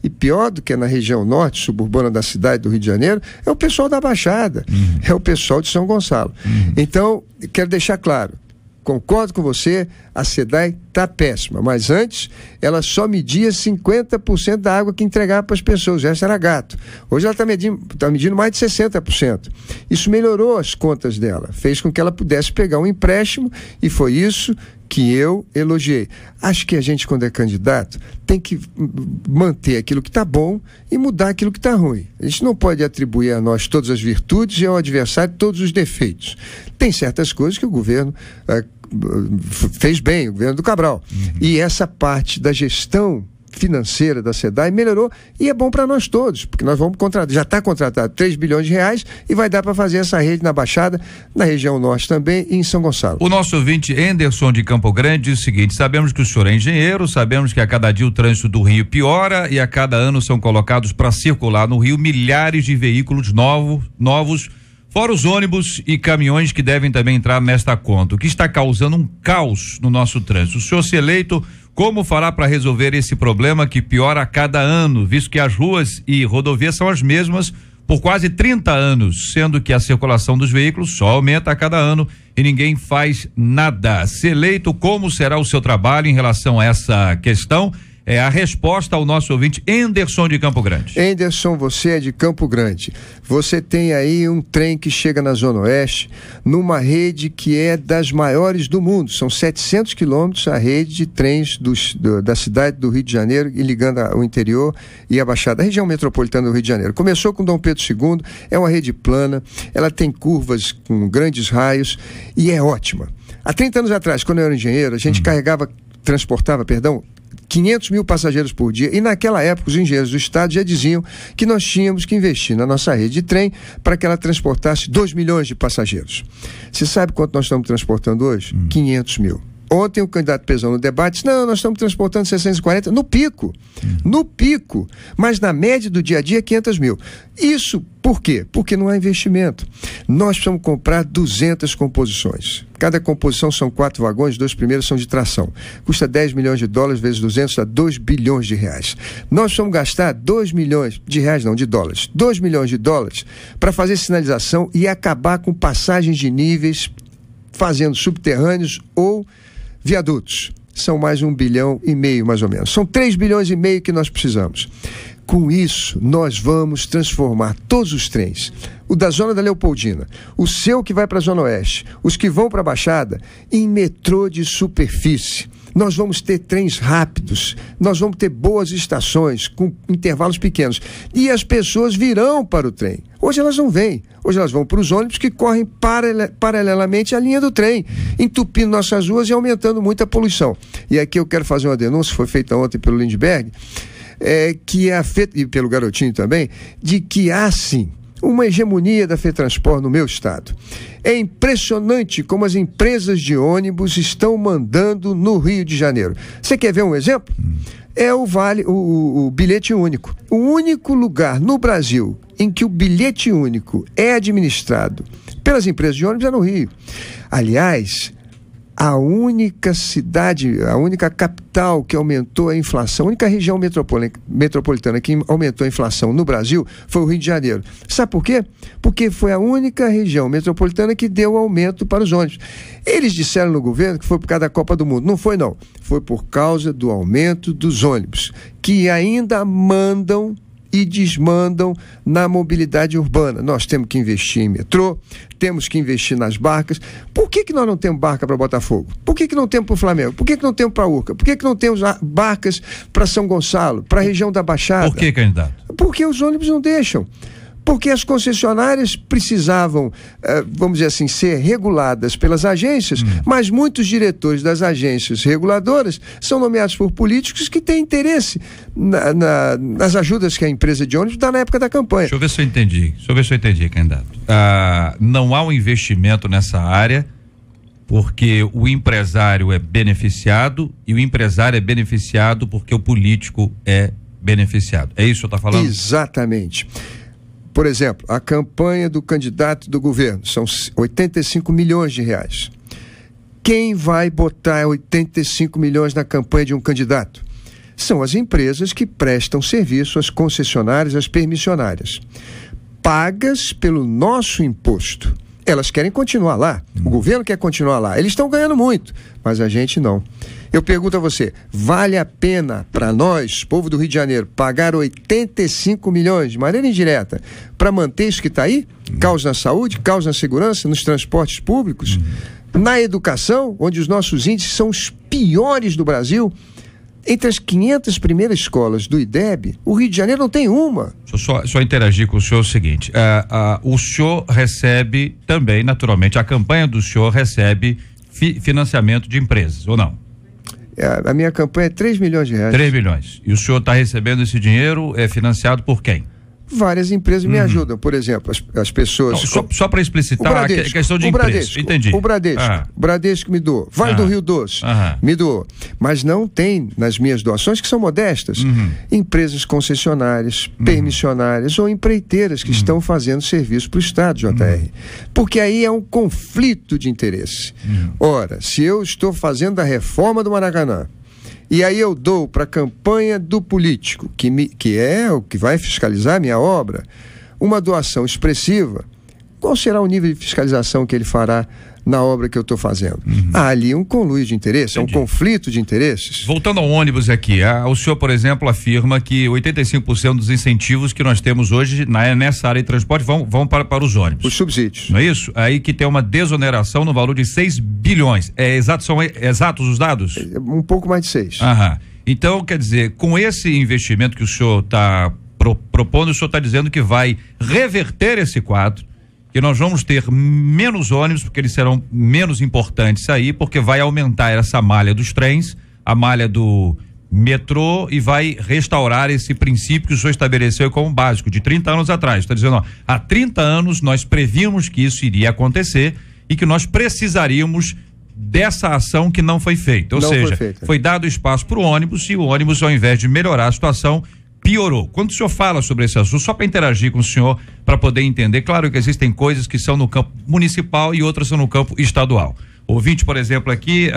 E pior do que na região norte, suburbana da cidade do Rio de Janeiro, é o pessoal da Baixada, é o pessoal de São Gonçalo. Então, quero deixar claro, concordo com você, a SEDAI está péssima, mas antes ela só media 50% da água que entregava para as pessoas, o resto era gato. Hoje ela está medindo mais de 60%. Isso melhorou as contas dela, fez com que ela pudesse pegar um empréstimo e foi isso que eu elogiei. Acho que a gente, quando é candidato, tem que manter aquilo que está bom e mudar aquilo que está ruim. A gente não pode atribuir a nós todas as virtudes e ao adversário todos os defeitos. Tem certas coisas que o governo fez bem, o governo do Cabral. E essa parte da gestão financeira da SEDAI melhorou e é bom para nós todos, porque nós vamos contratar, já está contratado 3 bilhões de reais e vai dar para fazer essa rede na Baixada, na região norte também e em São Gonçalo. O nosso ouvinte Anderson de Campo Grande diz o seguinte: sabemos que o senhor é engenheiro, sabemos que a cada dia o trânsito do Rio piora e a cada ano são colocados para circular no Rio milhares de veículos novos, fora os ônibus e caminhões que devem também entrar nesta conta, o que está causando um caos no nosso trânsito. O senhor, se eleito, como fará para resolver esse problema que piora a cada ano, visto que as ruas e rodovias são as mesmas por quase 30 anos, sendo que a circulação dos veículos só aumenta a cada ano e ninguém faz nada? Se eleito, como será o seu trabalho em relação a essa questão? É a resposta ao nosso ouvinte Anderson de Campo Grande. Anderson, você é de Campo Grande. Você tem aí um trem que chega na Zona Oeste, numa rede que é das maiores do mundo. São 700 quilômetros a rede de trens da cidade do Rio de Janeiro, e ligando o interior e a Baixada, a região metropolitana do Rio de Janeiro. Começou com Dom Pedro II, é uma rede plana, ela tem curvas com grandes raios e é ótima. Há 30 anos atrás, quando eu era engenheiro, a gente transportava 500 mil passageiros por dia, e naquela época os engenheiros do estado já diziam que nós tínhamos que investir na nossa rede de trem para que ela transportasse 2 milhões de passageiros. Você sabe quanto nós estamos transportando hoje? 500 mil. Ontem o candidato Pezão no debate disse: não, nós estamos transportando 640 no pico, mas na média do dia a dia 500 mil. Isso por quê? Porque não há investimento. Nós precisamos comprar 200 composições. Cada composição são 4 vagões, 2 primeiros são de tração. Custa 10 milhões de dólares vezes 200, dá 2 bilhões de reais. Nós precisamos gastar 2 milhões de reais, não, de dólares. 2 milhões de dólares para fazer sinalização e acabar com passagens de níveis, fazendo subterrâneos ou viadutos. São mais 1,5 bilhão, mais ou menos. São 3,5 bilhões que nós precisamos. Com isso, nós vamos transformar todos os trens, o da Zona da Leopoldina, o seu que vai para a Zona Oeste, os que vão para a Baixada, em metrô de superfície. Nós vamos ter trens rápidos, nós vamos ter boas estações, com intervalos pequenos. E as pessoas virão para o trem. Hoje elas não vêm. Hoje elas vão para os ônibus que correm paralelamente à linha do trem, entupindo nossas ruas e aumentando muito a poluição. E aqui eu quero fazer uma denúncia, foi feita ontem pelo Lindbergh, e pelo Garotinho também, de que há sim uma hegemonia da FETransport no meu estado. É impressionante como as empresas de ônibus estão mandando no Rio de Janeiro. Você quer ver um exemplo? É o bilhete único. O único lugar no Brasil em que o bilhete único é administrado pelas empresas de ônibus é no Rio. Aliás, a única cidade, a única capital que aumentou a inflação, a única região metropolitana que aumentou a inflação no Brasil foi o Rio de Janeiro. Sabe por quê? Porque foi a única região metropolitana que deu aumento para os ônibus. Eles disseram no governo que foi por causa da Copa do Mundo. Não foi, não. Foi por causa do aumento dos ônibus, que ainda mandam e desmandam na mobilidade urbana. Nós temos que investir em metrô, temos que investir nas barcas. Por que nós não temos barca para Botafogo? Por que não temos para o Flamengo? Por que não temos para Urca? Por que não temos barcas para São Gonçalo, para a região da Baixada? Por que, candidato? Porque os ônibus não deixam. Porque as concessionárias precisavam, vamos dizer assim, ser reguladas pelas agências, mas muitos diretores das agências reguladoras são nomeados por políticos que têm interesse nas ajudas que a empresa de ônibus dá na época da campanha. Deixa eu ver se eu entendi, candidato. Não há um investimento nessa área porque o empresário é beneficiado e o empresário é beneficiado porque o político é beneficiado. É isso que o senhor está falando? Exatamente. Por exemplo, a campanha do candidato do governo são 85 milhões de reais. Quem vai botar 85 milhões na campanha de um candidato? São as empresas que prestam serviço às concessionárias, às permissionárias, pagas pelo nosso imposto. Elas querem continuar lá, o governo quer continuar lá, eles estão ganhando muito, mas a gente não. Eu pergunto a você, vale a pena para nós, povo do Rio de Janeiro, pagar 85 milhões de maneira indireta para manter isso que está aí? Caos na saúde, caos na segurança, nos transportes públicos, na educação, onde os nossos índices são os piores do Brasil. Entre as 500 primeiras escolas do IDEB, o Rio de Janeiro não tem uma. Só interagir com o senhor o seguinte, o senhor recebe também, naturalmente, a campanha do senhor recebe financiamento de empresas, ou não? A minha campanha é 3 milhões de reais. 3 milhões. E o senhor está recebendo esse dinheiro, financiado por quem? Várias empresas me ajudam, por exemplo, as pessoas... Não, só para explicitar a questão de empresa. Entendi. O Bradesco me doou, Vale do Rio Doce me doou, mas não tem nas minhas doações, que são modestas, empresas concessionárias, permissionárias ou empreiteiras que estão fazendo serviço para o Estado, JR. Porque aí é um conflito de interesse. Ora, se eu estou fazendo a reforma do Maracanã, e aí eu dou para a campanha do político, que é o que vai fiscalizar a minha obra, uma doação expressiva, qual será o nível de fiscalização que ele fará na obra que eu estou fazendo? Há ali um conluio de interesse, é um conflito de interesses. Voltando ao ônibus aqui, o senhor, por exemplo, afirma que 85% dos incentivos que nós temos hoje nessa área de transporte vão para os ônibus. Os subsídios. Não é isso? Aí que tem uma desoneração no valor de 6 bilhões. São exatos os dados? Um pouco mais de 6. Então, quer dizer, com esse investimento que o senhor está propondo, o senhor está dizendo que vai reverter esse quadro, que nós vamos ter menos ônibus, porque eles serão menos importantes aí, porque vai aumentar essa malha dos trens, a malha do metrô, e vai restaurar esse princípio que o senhor estabeleceu como básico, de 30 anos atrás. Está dizendo, há 30 anos nós prevíamos que isso iria acontecer e que nós precisaríamos dessa ação que não foi feita. Ou seja, foi dado espaço para o ônibus, e o ônibus, ao invés de melhorar a situação, piorou. Quando o senhor fala sobre esse assunto, só para interagir com o senhor, para poder entender, claro que existem coisas que são no campo municipal e outras são no campo estadual. O ouvinte, por exemplo, aqui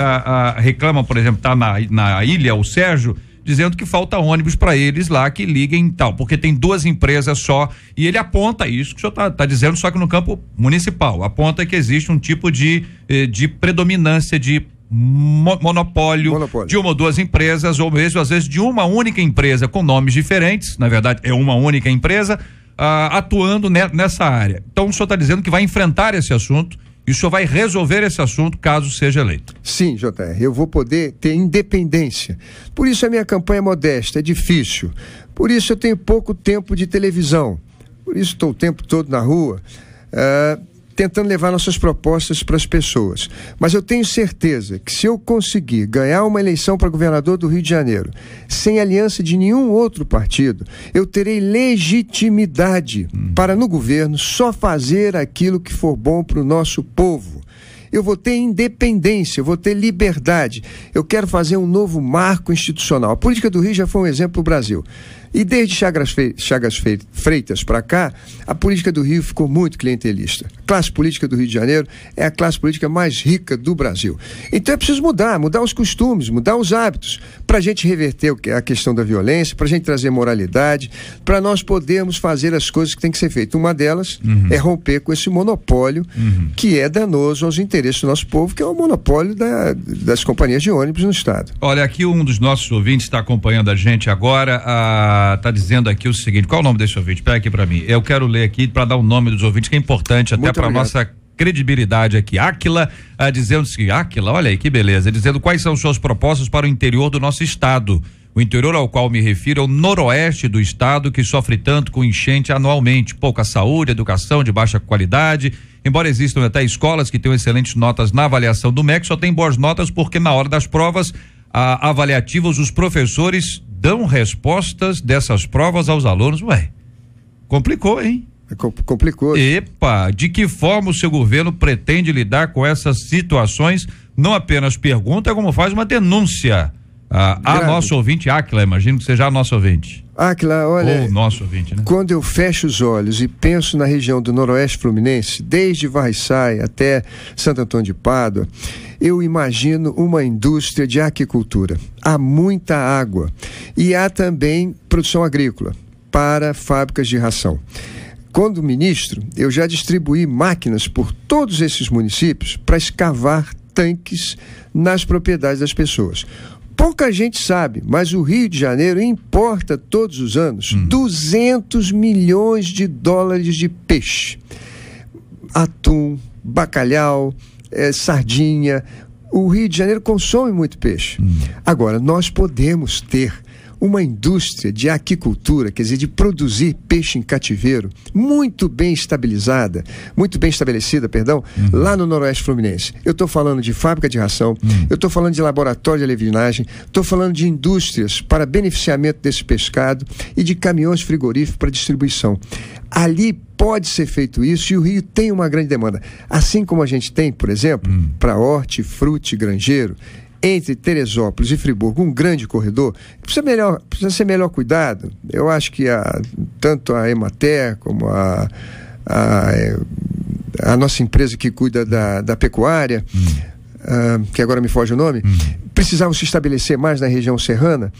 reclama, por exemplo, tá na ilha, o Sérgio, dizendo que falta ônibus para eles lá que liguem e tal, porque tem 2 empresas só, e ele aponta isso que o senhor tá dizendo, só que no campo municipal, aponta que existe um tipo de predominância de monopólio de uma ou 2 empresas, ou mesmo às vezes de uma única empresa com nomes diferentes, na verdade é uma única empresa atuando nessa área. Então o senhor está dizendo que vai enfrentar esse assunto e o senhor vai resolver esse assunto caso seja eleito. Sim, JR, eu vou poder ter independência. Por isso a minha campanha é modesta, é difícil. Por isso eu tenho pouco tempo de televisão. Por isso estou o tempo todo na rua, tentando levar nossas propostas para as pessoas. Mas eu tenho certeza que se eu conseguir ganhar uma eleição para governador do Rio de Janeiro, sem aliança de nenhum outro partido, eu terei legitimidade para no governo só fazer aquilo que for bom para o nosso povo. Eu vou ter independência, eu vou ter liberdade. Eu quero fazer um novo marco institucional. A política do Rio já foi um exemplo para o Brasil. E desde Chagas Freitas para cá, a política do Rio ficou muito clientelista. A classe política do Rio de Janeiro é a classe política mais rica do Brasil. Então é preciso mudar os costumes, mudar os hábitos, para a gente reverter a questão da violência, para a gente trazer moralidade, para nós podermos fazer as coisas que tem que ser feitas. Uma delas é romper com esse monopólio que é danoso aos interesses do nosso povo, que é o monopólio das companhias de ônibus no estado. Olha, aqui um dos nossos ouvintes está acompanhando a gente agora, está dizendo aqui o seguinte: qual é o nome desse ouvinte? Pega aqui para mim. Eu quero ler aqui para dar o nome dos ouvintes, que é importante até para nossa credibilidade aqui. Áquila, dizendo o seguinte: Áquila, olha aí que beleza, dizendo quais são suas propostas para o interior do nosso estado. O interior ao qual me refiro é o noroeste do estado, que sofre tanto com enchente anualmente, pouca saúde, educação de baixa qualidade. Embora existam até escolas que tenham excelentes notas na avaliação do MEC, só tem boas notas porque na hora das provas avaliativas os professores dão respostas dessas provas aos alunos. Ué, complicou, hein? Complicou. Epa, de que forma o seu governo pretende lidar com essas situações? Não apenas pergunta, como faz uma denúncia. A nosso ouvinte, Áquila, imagino que seja a nosso ouvinte. Áquila, olha, ou nosso ouvinte, né? Quando eu fecho os olhos e penso na região do Noroeste Fluminense, desde Varriçai até Santo Antônio de Pádua, eu imagino uma indústria de aquicultura. Há muita água e há também produção agrícola para fábricas de ração. Quando ministro, eu já distribuí máquinas por todos esses municípios para escavar tanques nas propriedades das pessoas. Pouca gente sabe, mas o Rio de Janeiro importa todos os anos 200 milhões de dólares de peixe. Atum, bacalhau, sardinha. O Rio de Janeiro consome muito peixe. Agora, nós podemos ter uma indústria de aquicultura, quer dizer, de produzir peixe em cativeiro, muito bem estabelecida, lá no Noroeste Fluminense. Eu estou falando de fábrica de ração, eu estou falando de laboratório de alevinagem, estou falando de indústrias para beneficiamento desse pescado e de caminhões frigoríficos para distribuição. Ali pode ser feito isso e o Rio tem uma grande demanda. Assim como a gente tem, por exemplo, para hortifruti granjeiro, entre Teresópolis e Friburgo, um grande corredor, precisa ser melhor cuidado. Eu acho que tanto a Emater como a nossa empresa que cuida da pecuária, que agora me foge o nome, precisavam se estabelecer mais na região serrana.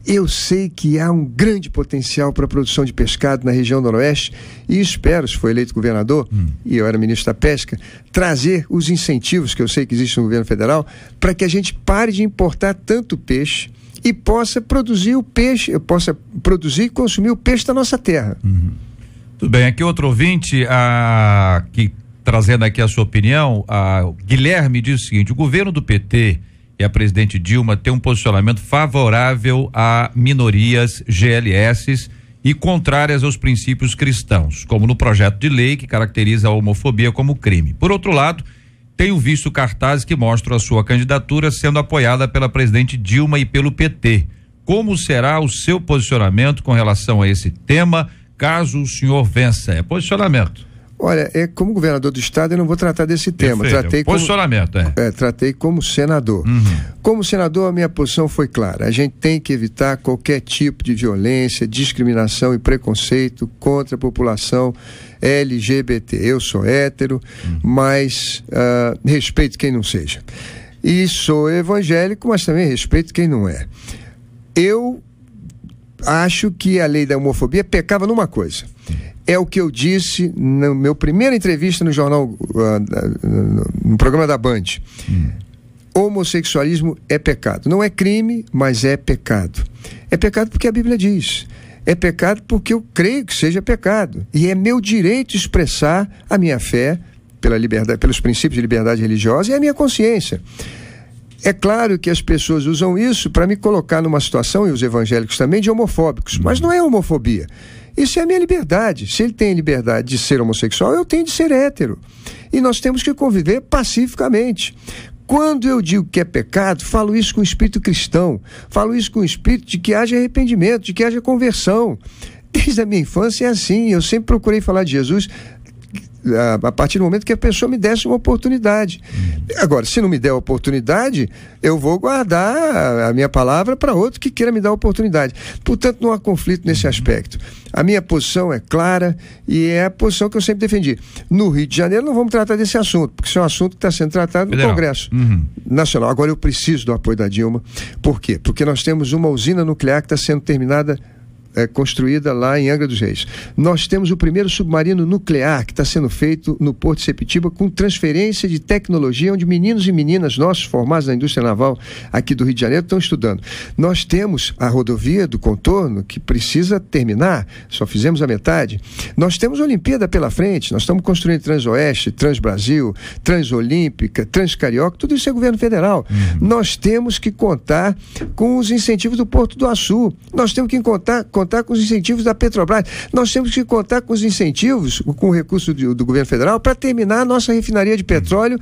Eu sei que há um grande potencial para a produção de pescado na região noroeste e espero, se for eleito governador, e eu era ministro da pesca, trazer os incentivos que eu sei que existem no governo federal para que a gente pare de importar tanto peixe e possa produzir e consumir o peixe da nossa terra. Tudo bem, aqui outro ouvinte que trazendo aqui a sua opinião, Guilherme diz o seguinte: o governo do PT e a presidente Dilma tem um posicionamento favorável a minorias GLS e contrárias aos princípios cristãos, como no projeto de lei que caracteriza a homofobia como crime. Por outro lado, tenho visto cartazes que mostram a sua candidatura sendo apoiada pela presidente Dilma e pelo PT. Como será o seu posicionamento com relação a esse tema, caso o senhor vença? É posicionamento. Olha, como governador do estado eu não vou tratar desse tema. Tratei como senador. Como senador, a minha posição foi clara. A gente tem que evitar qualquer tipo de violência, discriminação e preconceito contra a população LGBT. Eu sou hétero, mas respeito quem não seja. E sou evangélico, mas também respeito quem não é. Eu acho que a lei da homofobia pecava numa coisa. É o que eu disse na minha primeira entrevista no jornal, no programa da Band. Homossexualismo é pecado. Não é crime, mas é pecado. É pecado porque a Bíblia diz. É pecado porque eu creio que seja pecado. E é meu direito expressar a minha fé pelos princípios de liberdade religiosa e a minha consciência. É claro que as pessoas usam isso para me colocar numa situação, e os evangélicos também, de homofóbicos. Mas não é homofobia. Isso é a minha liberdade. Se ele tem liberdade de ser homossexual, eu tenho de ser hétero. E nós temos que conviver pacificamente. Quando eu digo que é pecado, falo isso com o espírito cristão. Falo isso com o espírito de que haja arrependimento, de que haja conversão. Desde a minha infância é assim. Eu sempre procurei falar de Jesus a partir do momento que a pessoa me desse uma oportunidade. Agora, se não me der a oportunidade, eu vou guardar a minha palavra para outro que queira me dar a oportunidade. Portanto, não há conflito nesse aspecto. A minha posição é clara e é a posição que eu sempre defendi. No Rio de Janeiro não vamos tratar desse assunto, porque isso é um assunto que está sendo tratado no Congresso Nacional. Agora, eu preciso do apoio da Dilma. Por quê? Porque nós temos uma usina nuclear que está sendo terminada, construída lá em Angra dos Reis. Nós temos o primeiro submarino nuclear que está sendo feito no Porto de Sepetiba com transferência de tecnologia, onde meninos e meninas nossos formados na indústria naval aqui do Rio de Janeiro estão estudando. Nós temos a rodovia do contorno que precisa terminar, só fizemos a metade. Nós temos a Olimpíada pela frente, nós estamos construindo Transoeste, Transbrasil, Transolímpica, Transcarioca, tudo isso é governo federal. Nós temos que contar com os incentivos do Porto do Açu, nós temos que contar com os incentivos da Petrobras. Nós temos que contar com os incentivos, com o recurso do governo federal, para terminar a nossa refinaria de petróleo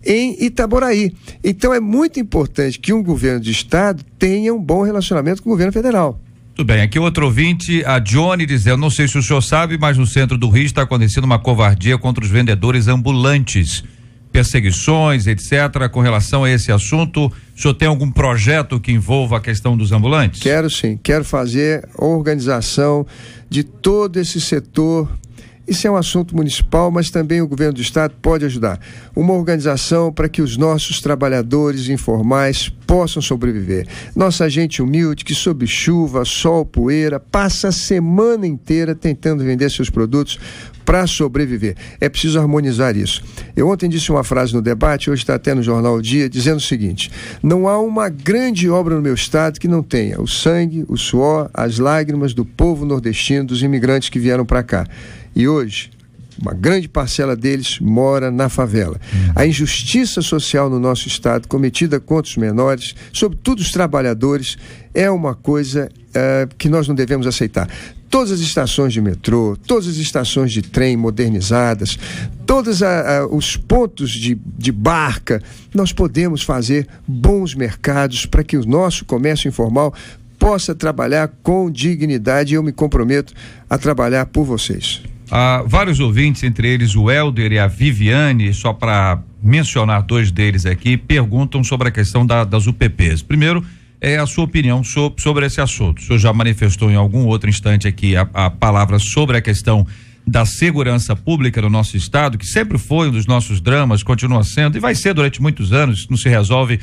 em Itaboraí. Então é muito importante que um governo de estado tenha um bom relacionamento com o governo federal. Tudo bem, aqui outro ouvinte, a Johnny diz, eu não sei se o senhor sabe, mas no centro do Rio está acontecendo uma covardia contra os vendedores ambulantes. Perseguições, etc., com relação a esse assunto. O senhor tem algum projeto que envolva a questão dos ambulantes? Quero sim, quero fazer a organização de todo esse setor. Isso é um assunto municipal, mas também o governo do estado pode ajudar. Uma organização para que os nossos trabalhadores informais possam sobreviver. Nossa gente humilde que sob chuva, sol, poeira, passa a semana inteira tentando vender seus produtos para sobreviver. É preciso harmonizar isso. Eu ontem disse uma frase no debate, hoje está até no jornal O Dia, dizendo o seguinte: não há uma grande obra no meu estado que não tenha o sangue, o suor, as lágrimas do povo nordestino, dos imigrantes que vieram para cá. E hoje, uma grande parcela deles mora na favela. A injustiça social no nosso estado, cometida contra os menores, sobretudo os trabalhadores, é uma coisa que nós não devemos aceitar. Todas as estações de metrô, todas as estações de trem modernizadas, todos os pontos de barca, nós podemos fazer bons mercados para que o nosso comércio informal possa trabalhar com dignidade, e eu me comprometo a trabalhar por vocês. Vários ouvintes, entre eles o Helder e a Viviane, só para mencionar dois deles aqui, perguntam sobre a questão das UPPs. Primeiro, é a sua opinião sobre esse assunto. O senhor já manifestou em algum outro instante aqui a palavra sobre a questão da segurança pública no nosso estado, que sempre foi um dos nossos dramas, continua sendo e vai ser durante muitos anos, não se resolve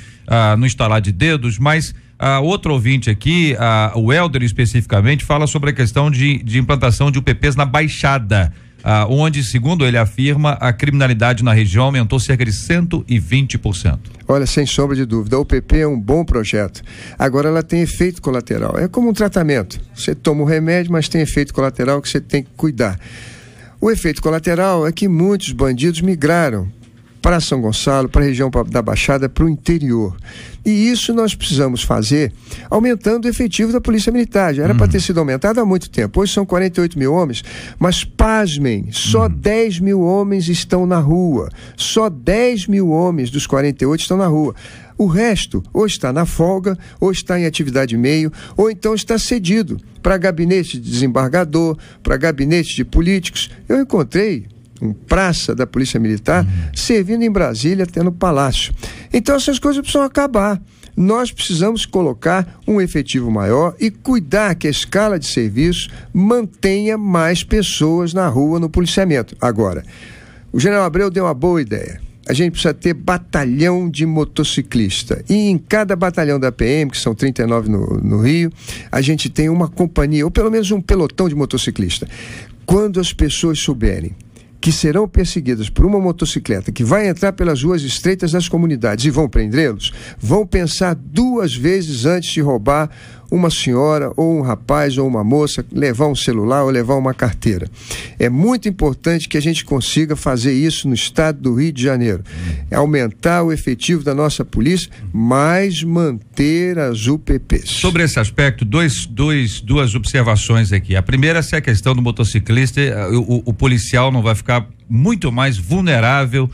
no estalar de dedos, mas outro ouvinte aqui, o Helder especificamente, fala sobre a questão de implantação de UPPs na Baixada, onde, segundo ele afirma, a criminalidade na região aumentou cerca de 120%. Olha, sem sombra de dúvida, a UPP é um bom projeto. Agora, ela tem efeito colateral. É como um tratamento. Você toma um remédio, mas tem efeito colateral que você tem que cuidar. O efeito colateral é que muitos bandidos migraram para São Gonçalo, para a região da Baixada, para o interior. E isso nós precisamos fazer aumentando o efetivo da Polícia Militar. Já era para ter sido aumentado há muito tempo. Hoje são 48 mil homens, mas pasmem, só 10 mil homens estão na rua. Só 10 mil homens dos 48 estão na rua. O resto ou está na folga, ou está em atividade meio, ou então está cedido para gabinete de desembargador, para gabinete de políticos. Eu encontrei um praça da Polícia Militar servindo em Brasília até no Palácio. Então essas coisas precisam acabar. Nós precisamos colocar um efetivo maior e cuidar que a escala de serviço mantenha mais pessoas na rua no policiamento. Agora, o General Abreu deu uma boa ideia. A gente precisa ter batalhão de motociclista. E em cada batalhão da PM, que são 39 no Rio, a gente tem uma companhia, ou pelo menos um pelotão de motociclista. Quando as pessoas souberem que serão perseguidas por uma motocicleta que vai entrar pelas ruas estreitas das comunidades e vão prendê-los, vão pensar duas vezes antes de roubar uma senhora ou um rapaz ou uma moça, levar um celular ou levar uma carteira. É muito importante que a gente consiga fazer isso no estado do Rio de Janeiro. É aumentar o efetivo da nossa polícia, mas manter as UPPs. Sobre esse aspecto, duas observações aqui. A primeira é a questão do motociclista, o policial não vai ficar muito mais vulnerável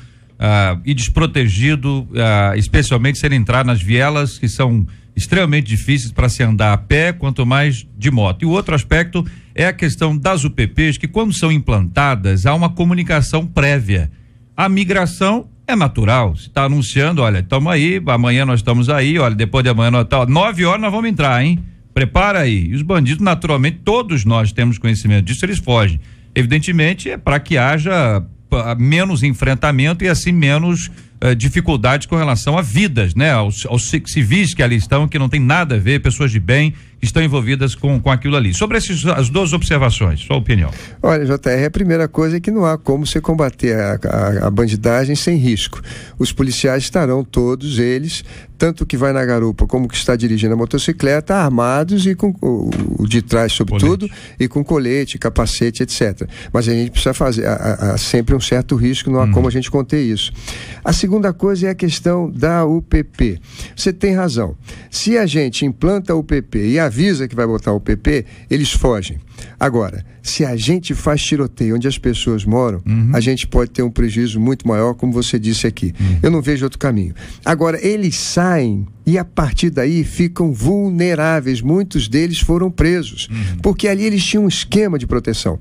e desprotegido, especialmente se ele entrar nas vielas que são extremamente difíceis para se andar a pé, quanto mais de moto. E o outro aspecto é a questão das UPPs, que quando são implantadas, há uma comunicação prévia. A migração é natural, se está anunciando, olha, estamos aí, amanhã nós estamos aí, olha, depois de amanhã nós estamos, 9 horas nós vamos entrar, hein? Prepara aí. E os bandidos, naturalmente, todos nós temos conhecimento disso, eles fogem. Evidentemente, é para que haja menos enfrentamento e assim menos dificuldades com relação a vidas, né? Aos civis que ali estão, que não tem nada a ver, pessoas de bem que estão envolvidas com aquilo ali. Sobre as duas observações, sua opinião. Olha, JR, a primeira coisa é que não há como você combater a bandidagem sem risco. Os policiais estarão, todos eles, tanto que vai na garupa como que está dirigindo a motocicleta, armados e com o de trás, sobretudo, e com colete, capacete, etc. Mas a gente precisa fazer, há sempre um certo risco, não há como a gente conter isso. A segunda coisa é a questão da UPP. Você tem razão. Se a gente implanta a UPP e avisa que vai botar o UPP, eles fogem. Agora, se a gente faz tiroteio onde as pessoas moram, a gente pode ter um prejuízo muito maior, como você disse aqui. Eu não vejo outro caminho. Agora, eles saem e a partir daí ficam vulneráveis. Muitos deles foram presos, porque ali eles tinham um esquema de proteção.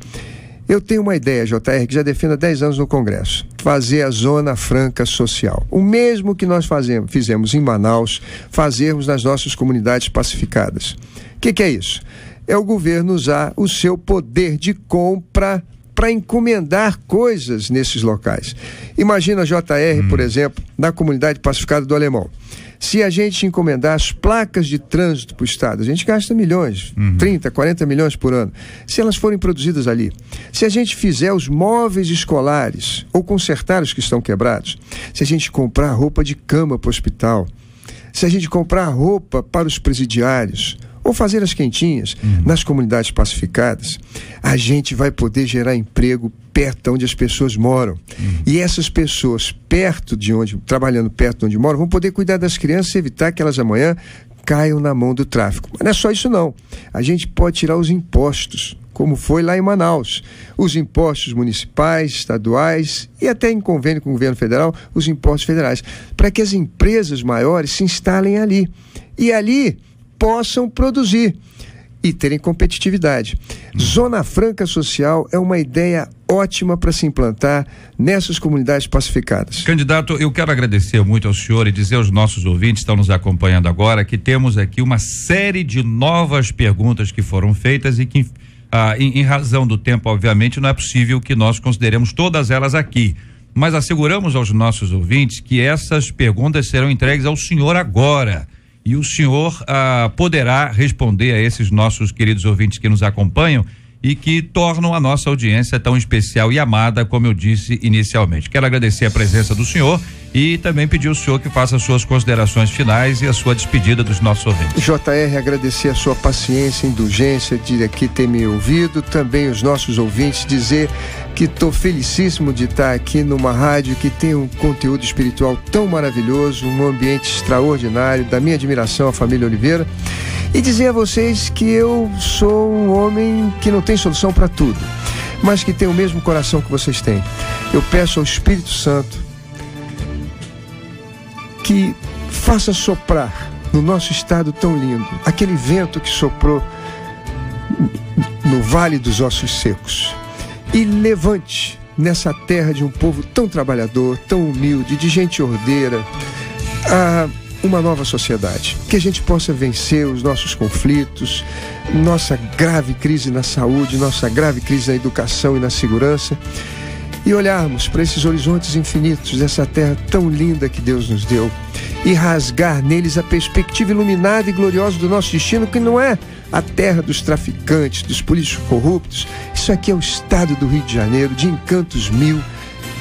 Eu tenho uma ideia, JR, que já defendo há 10 anos no Congresso. Fazer a Zona Franca Social. O mesmo que nós fizemos em Manaus, fazermos nas nossas comunidades pacificadas. O que é isso? É o governo usar o seu poder de compra para encomendar coisas nesses locais. Imagina, JR, por exemplo, na comunidade pacificada do Alemão. Se a gente encomendar as placas de trânsito para o Estado, a gente gasta milhões, 30, 40 milhões por ano. Se elas forem produzidas ali, se a gente fizer os móveis escolares ou consertar os que estão quebrados, se a gente comprar roupa de cama para o hospital, se a gente comprar roupa para os presidiários, ou fazer as quentinhas nas comunidades pacificadas, a gente vai poder gerar emprego perto onde as pessoas moram. E essas pessoas trabalhando perto de onde moram, vão poder cuidar das crianças e evitar que elas amanhã caiam na mão do tráfico. Mas não é só isso não. A gente pode tirar os impostos, como foi lá em Manaus. Os impostos municipais, estaduais e até em convênio com o governo federal, os impostos federais, para que as empresas maiores se instalem ali. E ali possam produzir e terem competitividade. Zona Franca Social é uma ideia ótima para se implantar nessas comunidades pacificadas. Candidato, eu quero agradecer muito ao senhor e dizer aos nossos ouvintes que estão nos acompanhando agora que temos aqui uma série de novas perguntas que foram feitas e que, em razão do tempo, obviamente, não é possível que nós consideremos todas elas aqui. Mas asseguramos aos nossos ouvintes que essas perguntas serão entregues ao senhor agora. E o senhor poderá responder a esses nossos queridos ouvintes que nos acompanham e que tornam a nossa audiência tão especial e amada, como eu disse inicialmente. Quero agradecer a presença do senhor e também pedir ao senhor que faça as suas considerações finais e a sua despedida dos nossos ouvintes. JR, agradecer a sua paciência, indulgência de aqui ter me ouvido, também os nossos ouvintes, dizer que estou felicíssimo de estar aqui numa rádio que tem um conteúdo espiritual tão maravilhoso, um ambiente extraordinário, da minha admiração à família Oliveira, e dizer a vocês que eu sou um homem que não tem solução para tudo, mas que tem o mesmo coração que vocês têm. Eu peço ao Espírito Santo que faça soprar no nosso estado tão lindo aquele vento que soprou no Vale dos Ossos Secos e levante nessa terra de um povo tão trabalhador, tão humilde, de gente ordeira, uma nova sociedade, que a gente possa vencer os nossos conflitos, nossa grave crise na saúde, nossa grave crise na educação e na segurança, e olharmos para esses horizontes infinitos dessa terra tão linda que Deus nos deu e rasgar neles a perspectiva iluminada e gloriosa do nosso destino, que não é a terra dos traficantes, dos políticos corruptos. Isso aqui é o estado do Rio de Janeiro, de encantos mil,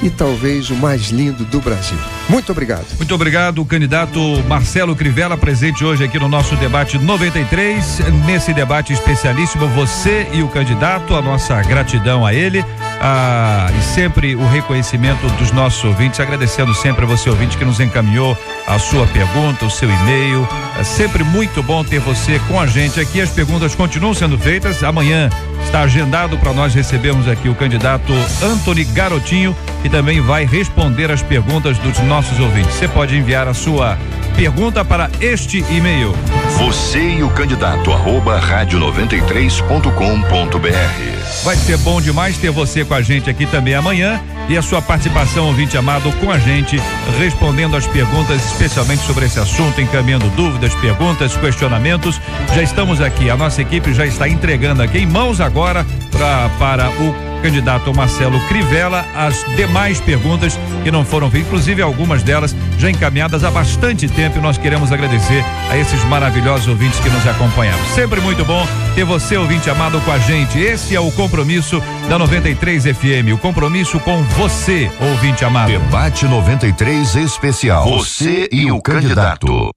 e talvez o mais lindo do Brasil. Muito obrigado. Muito obrigado, o candidato Marcelo Crivella, presente hoje aqui no nosso debate 93, nesse debate especialíssimo, você e o candidato, a nossa gratidão a ele, e sempre o reconhecimento dos nossos ouvintes, agradecendo sempre a você, ouvinte, que nos encaminhou a sua pergunta, o seu e-mail. É sempre muito bom ter você com a gente aqui. As perguntas continuam sendo feitas. Amanhã está agendado para nós recebermos aqui o candidato Antony Garotinho, que também vai responder as perguntas dos nossos ouvintes. Você pode enviar a sua pergunta para este e-mail. Você e o candidato @radio93.com.br. Vai ser bom demais ter você com a gente aqui também amanhã e a sua participação, ouvinte amado, com a gente, respondendo as perguntas, especialmente sobre esse assunto, encaminhando dúvidas, perguntas, questionamentos. Já estamos aqui, a nossa equipe já está entregando aqui em mãos agora para o candidato Marcelo Crivella as demais perguntas que não foram feitas, inclusive algumas delas já encaminhadas há bastante tempo, e nós queremos agradecer a esses maravilhosos ouvintes que nos acompanharam. Sempre muito bom ter você, ouvinte amado, com a gente. Esse é o compromisso da 93 FM, o compromisso com você, ouvinte amado. Debate 93 especial. Você e o candidato.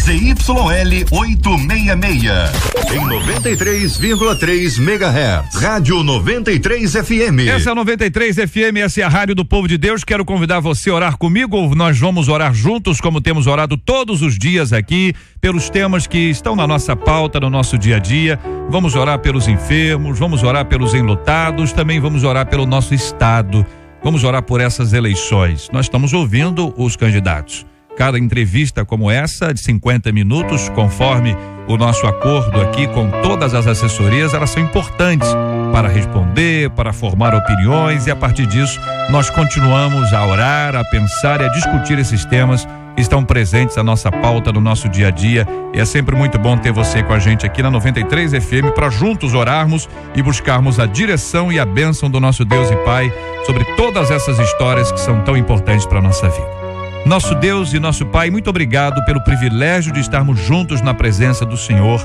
ZYL 866 em 93,3 MHz. Rádio 93 FM. Essa é a 93 FM, essa é a rádio do povo de Deus. Quero convidar você a orar comigo. Nós vamos orar juntos, como temos orado todos os dias aqui, pelos temas que estão na nossa pauta, no nosso dia a dia. Vamos orar pelos enfermos, vamos orar pelos enlutados, também vamos orar pelo nosso estado. Vamos orar por essas eleições. Nós estamos ouvindo os candidatos. Cada entrevista como essa, de 50 minutos, conforme o nosso acordo aqui com todas as assessorias, elas são importantes para responder, para formar opiniões, e a partir disso nós continuamos a orar, a pensar e a discutir esses temas que estão presentes na nossa pauta, no nosso dia a dia. E é sempre muito bom ter você com a gente aqui na 93 FM para juntos orarmos e buscarmos a direção e a bênção do nosso Deus e Pai sobre todas essas histórias que são tão importantes para a nossa vida. Nosso Deus e nosso Pai, muito obrigado pelo privilégio de estarmos juntos na presença do Senhor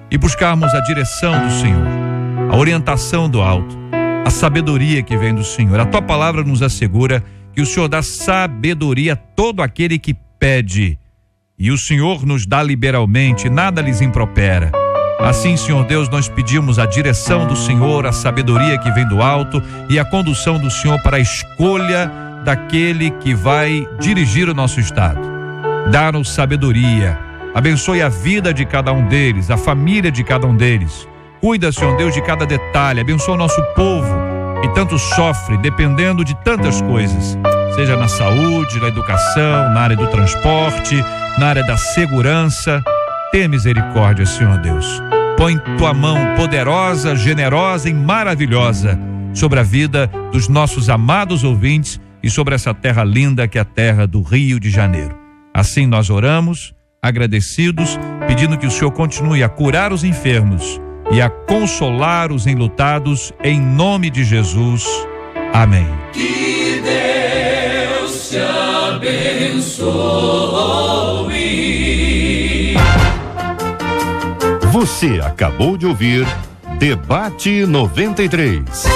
e buscarmos a direção do Senhor, a orientação do alto, a sabedoria que vem do Senhor. A tua palavra nos assegura que o Senhor dá sabedoria a todo aquele que pede, e o Senhor nos dá liberalmente, nada lhes impropera. Assim, Senhor Deus, nós pedimos a direção do Senhor, a sabedoria que vem do alto e a condução do Senhor para a escolha daquele que vai dirigir o nosso estado. Dá-nos sabedoria, abençoe a vida de cada um deles, a família de cada um deles. Cuida, Senhor Deus, de cada detalhe, abençoa o nosso povo que tanto sofre, dependendo de tantas coisas, seja na saúde, na educação, na área do transporte, na área da segurança. Tenha misericórdia, Senhor Deus. Põe tua mão poderosa, generosa e maravilhosa sobre a vida dos nossos amados ouvintes e sobre essa terra linda que é a terra do Rio de Janeiro. Assim nós oramos, agradecidos, pedindo que o Senhor continue a curar os enfermos e a consolar os enlutados, em nome de Jesus. Amém. Que Deus te abençoe. Você acabou de ouvir Debate 93.